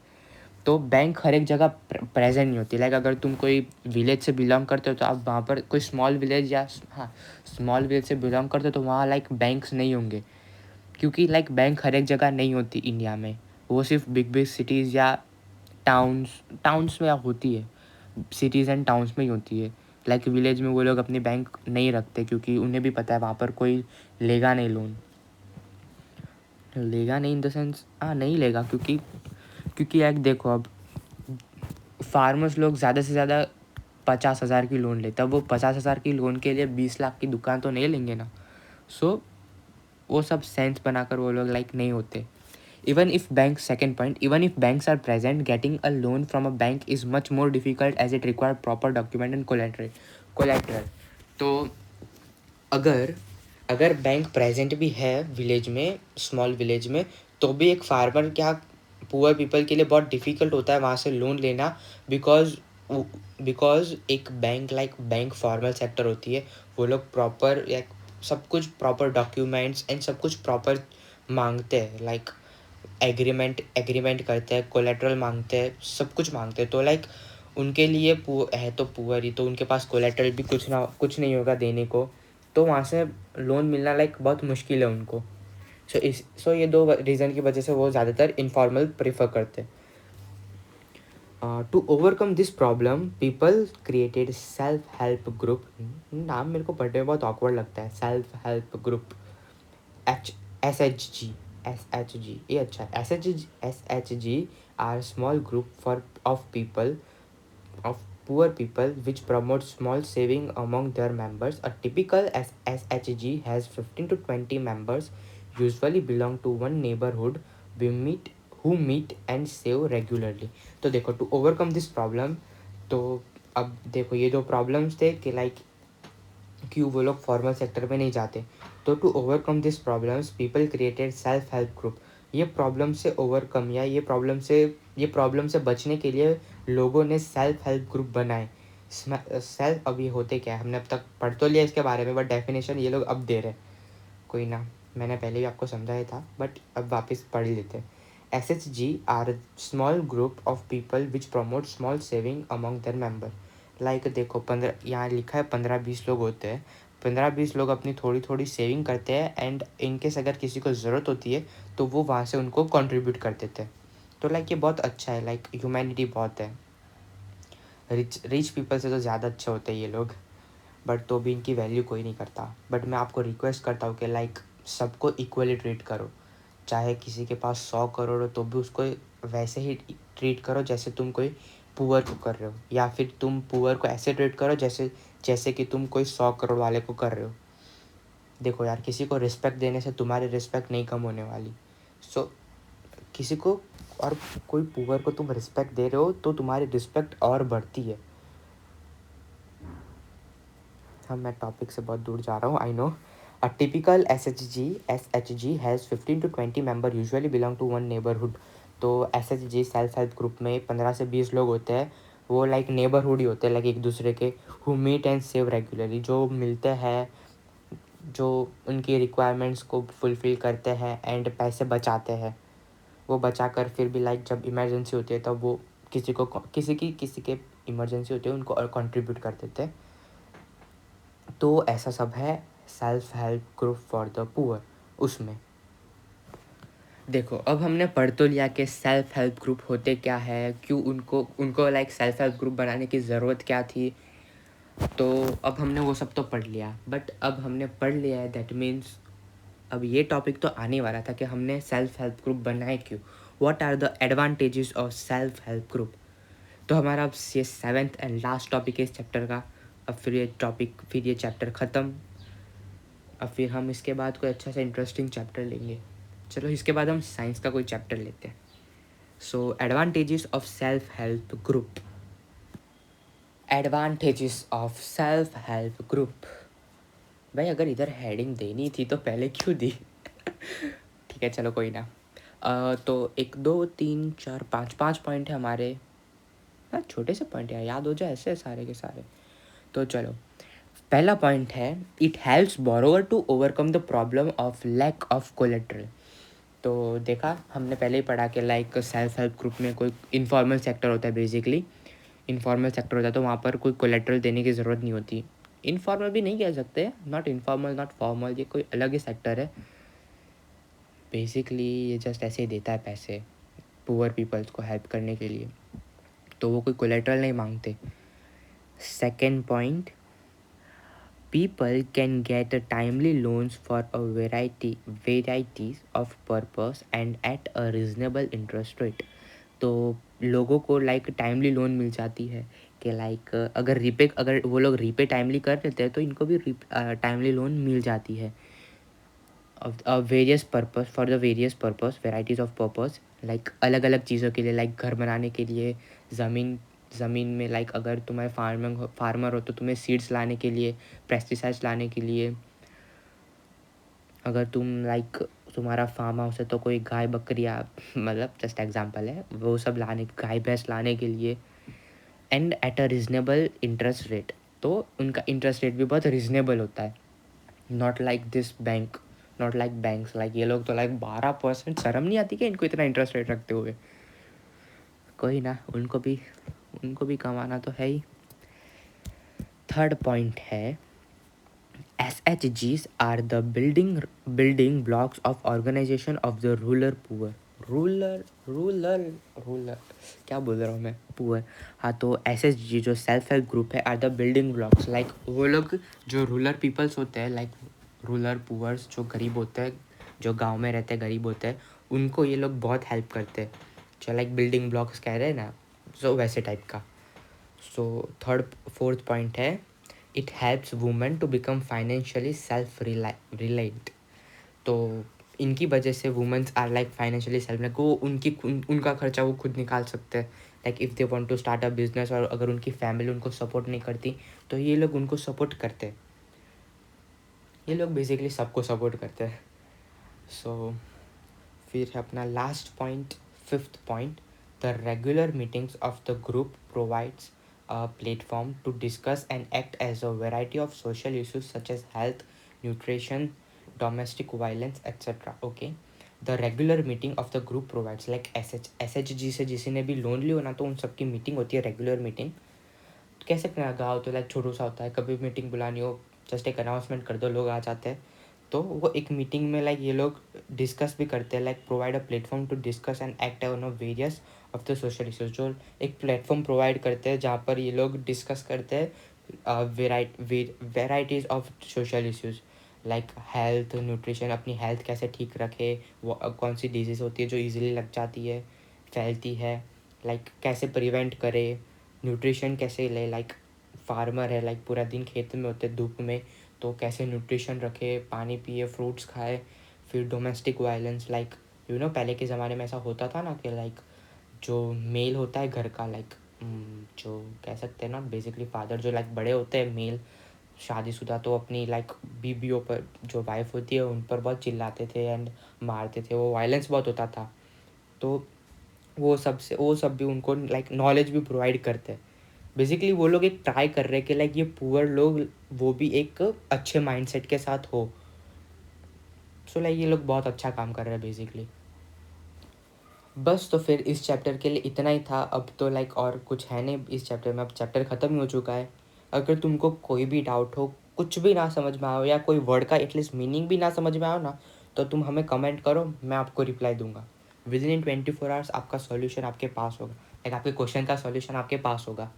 तो बैंक हर एक जगह प्रेजेंट नहीं होती। लाइक अगर तुम कोई विलेज से बिलोंग करते हो तो आप वहाँ पर कोई स्मॉल विलेज या हाँ स्मॉल विलेज से बिलोंग करते हो तो वहाँ लाइक बैंक्स नहीं होंगे, क्योंकि लाइक बैंक हर एक जगह नहीं होती इंडिया में। वो सिर्फ बिग बिग सिटीज़ या टाउन्स में होती है, सिटीज़ एंड टाउन्स में ही होती है। लाइक विलेज में वो लोग अपनी बैंक नहीं रखते, क्योंकि उन्हें भी पता है वहाँ पर कोई लेगा नहीं लोन, लेगा नहीं इन द सेंस, हाँ नहीं लेगा, क्योंकि यार देखो, अब फार्मर्स लोग ज़्यादा से ज़्यादा 50,000 की लोन लेते हैं, वो 50,000 की लोन के लिए 20 लाख की दुकान तो नहीं लेंगे ना। सो वो सब सेंस बनाकर वो लोग लाइक नहीं होते। Even if bank, second point, even if banks are present, getting a loan from a bank is much more difficult as it require proper document and collateral. तो अगर अगर बैंक प्रेजेंट भी है विलेज में, small village में, तो भी एक फार्मर क्या, पुअर पीपल के लिए बहुत डिफ़िकल्ट होता है वहाँ से लोन लेना, बिकॉज बिकॉज एक bank, like bank formal sector होती है, वो लोग प्रॉपर सब कुछ प्रॉपर डॉक्यूमेंट्स एंड सब कुछ प्रॉपर मांगते हैं, लाइक एग्रीमेंट करते हैं, कोलेट्रल मांगते हैं, सब कुछ मांगते हैं। तो लाइक उनके लिए है तो पुअर ही, तो उनके पास कोलेट्रल भी कुछ नहीं होगा देने को, तो वहाँ से लोन मिलना लाइक बहुत मुश्किल है उनको। सो ये दो रीज़न की वजह से वो ज़्यादातर इनफॉर्मल प्रेफर करते हैं। To overcome this problem people created self help group. नाम मेरे को पढ़ने में बहुत ऑकवर्ड लगता है, self help group. S H G ये अच्छा है। S H G are small group for of people of poor people which promote small saving among their members. A typical SHG has 15 to 20 members, usually belong to one neighborhood. We meet who meet and save regularly. तो देखो, to overcome this problem, तो अब देखो ये दो problems थे कि like क्यों वो लोग फॉर्मल सेक्टर में नहीं जाते। तो to overcome this problems people created self help group. ये प्रॉब्लम से ओवरकम या ये प्रॉब्लम से बचने के लिए लोगों ने सेल्फ हेल्प ग्रुप बनाए। सेल्फ, अब ये होते क्या है, हमने अब तक पढ़ तो लिया इसके बारे में, बट डेफिनेशन ये लोग अब दे रहे हैं। कोई ना, मैंने पहले भी आपको समझाया था, बट अब वापस पढ़ लेते हैं। SHG are small group of people which promote small saving among their member. Like देखो, 15 यहाँ लिखा है 15-20 लोग होते हैं। 15-20 लोग अपनी थोड़ी थोड़ी सेविंग करते हैं, एंड इनकेस अगर किसी को ज़रूरत होती है तो वो वहाँ से उनको कंट्रीब्यूट कर देते हैं। तो लाइक ये बहुत अच्छा है, लाइक ह्यूमैनिटी बहुत है। रिच पीपल से तो ज़्यादा अच्छे होते हैं ये लोग, बट तो भी इनकी वैल्यू कोई नहीं करता। बट मैं आपको रिक्वेस्ट करता हूँ कि लाइक सबको इक्वली ट्रीट करो। चाहे किसी के पास 100 करोड़ हो तो भी उसको वैसे ही ट्रीट करो जैसे तुम कोई पुअर को कर रहे हो, या फिर तुम पुअर को ऐसे ट्रीट करो जैसे जैसे कि तुम कोई 100 करोड़ वाले को कर रहे हो। देखो यार, किसी को रिस्पेक्ट देने से तुम्हारी रिस्पेक्ट नहीं कम होने वाली। सो किसी को, और कोई पुअर को तुम रिस्पेक्ट दे रहे हो तो तुम्हारी रिस्पेक्ट और बढ़ती है। हाँ, मैं टॉपिक से बहुत दूर जा रहा हूँ, I know. A typical SHG has 15 to 20 member, usually belong to one neighbourhood. तो SHG सेल्फ हेल्प ग्रुप में 15 से 20 लोग होते हैं। वो लाइक नेबरहुड ही होते हैं, लाइक एक दूसरे के, who meet and save regularly, जो मिलते हैं, जो उनकी रिक्वायरमेंट्स को फुलफ़िल करते हैं एंड पैसे बचाते हैं। वो बचा कर फिर भी लाइक जब इमरजेंसी होती है तब वो किसी के इमरजेंसी होती है उनको और कंट्रीब्यूट कर देते हैं। तो ऐसा सब है self help group for the poor. उसमें देखो, अब हमने पढ़ तो लिया कि सेल्फ हेल्प ग्रुप होते क्या है, क्यों उनको उनको लाइक सेल्फ हेल्प ग्रुप बनाने की ज़रूरत क्या थी। तो अब हमने वो सब तो पढ़ लिया, बट अब हमने पढ़ लिया है, दैट मीन्स अब ये टॉपिक तो आने वाला था कि हमने सेल्फ हेल्प ग्रुप बनाए क्यों, what are the advantages of self help group. तो हमारा अब ये 7th एंड लास्ट टॉपिक है इस चैप्टर का। अब फिर ये चैप्टर ख़त्म। अब फिर हम इसके बाद कोई अच्छा सा इंटरेस्टिंग चैप्टर लेंगे। चलो, इसके बाद हम साइंस का कोई चैप्टर लेते हैं। So advantages of self help group. Advantages of self help group. भाई, अगर इधर हेडिंग देनी थी तो पहले क्यों दी। ठीक है, चलो कोई ना। तो 1 2 3 4 5 5 पॉइंट है हमारे। हाँ, छोटे से पॉइंट है, याद हो जाए ऐसे सारे के सारे। तो चलो, पहला पॉइंट है, it helps borrower to overcome the problem of lack of collateral. तो देखा, हमने पहले ही पढ़ा कि लाइक सेल्फ हेल्प ग्रुप में कोई इनफॉर्मल सेक्टर होता है, बेसिकली इनफॉर्मल सेक्टर होता है, तो वहाँ पर कोई कोलेट्रल देने की ज़रूरत नहीं होती। इनफॉर्मल भी नहीं कह सकते, नॉट इनफॉर्मल नॉट फॉर्मल, ये कोई अलग ही सेक्टर है। बेसिकली ये जस्ट ऐसे ही देता है पैसे पुअर पीपल्स को हेल्प करने के लिए, तो वो कोई कोलेट्रल नहीं मांगते। Second point, people can get a timely loans for a varieties of purpose and at a reasonable interest rate। तो लोगों को लाइक टाइमली लोन मिल जाती है कि लाइक अगर वो लोग रीपे टाइमली कर लेते हैं तो इनको भी टाइमली लोन मिल जाती है। Various purpose for the various purpose, varieties of purpose, like अलग अलग चीज़ों के लिए, लाइक घर बनाने के लिए, ज़मीन में, लाइक अगर तुम्हारे फार्मर हो तो तुम्हें सीड्स लाने के लिए, पेस्टिसाइड्स लाने के लिए। अगर तुम्हारा फार्म हाउस है तो कोई गाय बकरियाँ, मतलब जस्ट एग्जांपल है, वो सब लाने, गाय भैंस लाने के लिए। And at a reasonable interest rate, तो उनका इंटरेस्ट रेट भी बहुत रीज़नेबल होता है। Not like this bank, not like banks, like ये लोग तो लाइक 12%, शर्म नहीं आती क्या इनको इतना इंटरेस्ट रेट रखते हुए? कोई ना, उनको भी कमाना तो है ही। थर्ड पॉइंट है SHGs are the building blocks of organization of the rural poor. Ruler क्या बोल रहा हूँ मैं, पुअर। हाँ, तो SHG जो सेल्फ हेल्प ग्रुप है are the building blocks, like वो लोग जो रूरल पीपल्स होते हैं, लाइक रूरल पुअर्स जो गरीब होते हैं, जो गांव में रहते हैं गरीब होते हैं, उनको ये लोग बहुत हेल्प करते हैं, जो लाइक बिल्डिंग ब्लॉक्स कह रहे हैं ना, सो वैसे टाइप का। सो फोर्थ पॉइंट है it helps women to become financially self reliant. तो इनकी वजह से womens are like financially self, वो उनका खर्चा वो खुद निकाल सकते हैं। Like if they want to start a business, और अगर उनकी फैमिली उनको सपोर्ट नहीं करती तो ये लोग उनको सपोर्ट करते हैं। ये लोग बेसिकली सबको सपोर्ट करते हैं। सो फिर है अपना last point, fifth point, the regular meetings of the group provides a platform to discuss and act as a variety of social issues such as health, nutrition, domestic violence, etc. Okay, the regular meeting of the group provides, like SHG से जिसी ने भी loan लियो ना, तो उन सबकी meeting होती है, रेगुलर मीटिंग। कह सकते हैं गाँव तो लाइक छोटू सा होता है, कभी मीटिंग बुलानी हो जस्ट एक अनाउंसमेंट कर दो, लोग आ जाते हैं। तो वो एक मीटिंग में लाइक ये लोग डिस्कस भी करते हैं, like provide a platform to discuss and act on various of the social issues, जो एक प्लेटफॉर्म प्रोवाइड करते हैं जहाँ पर ये लोग डिस्कस करते हैं varieties of social issues, like health, nutrition, अपनी हेल्थ कैसे ठीक रखे, वो कौन सी डिजीज़ होती है जो ईजिली लग जाती है, फैलती है, लाइक कैसे प्रिवेंट करे, न्यूट्रिशन कैसे ले, लाइक फार्मर है, लाइक पूरा दिन खेत में होते धूप में, तो कैसे न्यूट्रिशन रखे, पानी पिए, फ्रूट्स खाए। फिर डोमेस्टिक वायलेंस, लाइक पहले के ज़माने में ऐसा होता था ना कि लाइक जो मेल होता है घर का, लाइक जो कह सकते हैं ना बेसिकली फादर, जो लाइक बड़े होते हैं मेल शादीशुदा, तो अपनी लाइक बीबियों पर, जो वाइफ होती है उन पर बहुत चिल्लाते थे एंड मारते थे, वो वायलेंस बहुत होता था। तो वो सब भी उनको लाइक नॉलेज भी प्रोवाइड करते हैं। बेसिकली वो लोग एक ट्राई कर रहे हैं कि लाइक ये पुअर लोग वो भी एक अच्छे माइंडसेट के साथ हो। सो लाइक ये लोग बहुत अच्छा काम कर रहे हैं बेसिकली। बस तो फिर इस चैप्टर के लिए इतना ही था। अब तो लाइक और कुछ है नहीं इस चैप्टर में, अब चैप्टर ख़त्म ही हो चुका है। अगर तुमको कोई भी डाउट हो, कुछ भी ना समझ में आओ, या कोई वर्ड का एटलीस्ट मीनिंग भी ना समझ में आओ ना, तो तुम हमें कमेंट करो, मैं आपको रिप्लाई दूंगा। विद इन 24 आवर्स आपका सॉल्यूशन आपके पास होगा, लाइक आपके क्वेश्चन का सॉल्यूशन आपके पास होगा।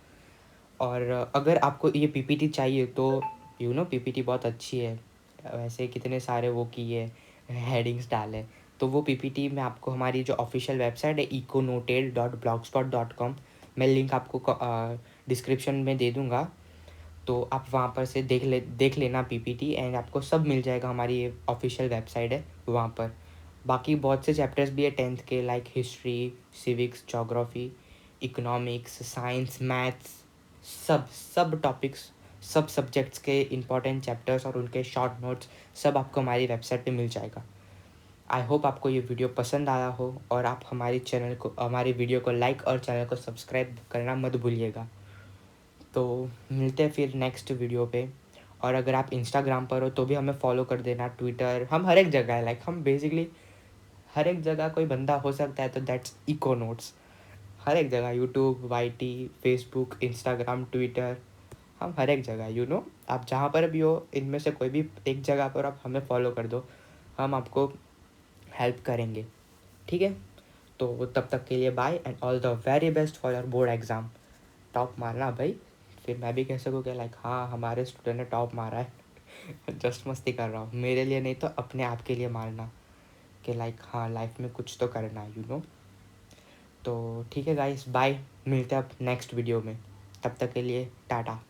और अगर आपको ये पीपीटी चाहिए तो पीपीटी बहुत अच्छी है, वैसे कितने सारे वो किए हेडिंग्स डाले, तो वो पीपीटी मैं आपको हमारी जो ऑफिशियल वेबसाइट है econotail.blogspot.com, मैं लिंक आपको डिस्क्रिप्शन में दे दूँगा। तो आप वहाँ पर से देख लेना पीपीटी, एंड आपको सब मिल जाएगा, हमारी ये ऑफिशियल वेबसाइट है वहाँ पर। बाकी बहुत से चैप्टर्स भी है 10th के, like history, civics, geography, economics, science, maths, सब सब टॉपिक्स, सब सब्जेक्ट्स के इंपॉर्टेंट चैप्टर्स और उनके शॉर्ट नोट्स सब आपको हमारी वेबसाइट पे मिल जाएगा। आई होप आपको ये वीडियो पसंद आया हो, और आप हमारी वीडियो को लाइक और चैनल को सब्सक्राइब करना मत भूलिएगा। तो मिलते हैं फिर नेक्स्ट वीडियो पे। और अगर आप इंस्टाग्राम पर हो तो भी हमें फॉलो कर देना, ट्विटर, हम हर एक जगह है, लाइक हम बेसिकली हर एक जगह कोई बंदा हो सकता है, तो दैट्स इको नोट्स। हर एक जगह, YouTube, YT, Facebook, Instagram, Twitter, हम हर एक जगह आप जहाँ पर भी हो इनमें से कोई भी एक जगह पर आप हमें फॉलो कर दो, हम आपको हेल्प करेंगे। ठीक है, तो तब तक के लिए bye, and all the very best for your board exam. Top मारना भाई, फिर मैं भी कह सकूँ कि लाइक हाँ हमारे स्टूडेंट ने टॉप मारा है। जस्ट मस्ती कर रहा हूँ, मेरे लिए नहीं तो अपने आप के लिए मारना, कि लाइक हाँ लाइफ में कुछ तो करना है। तो ठीक है गाइस, बाय, मिलते हैं अब नेक्स्ट वीडियो में, तब तक के लिए टाटा।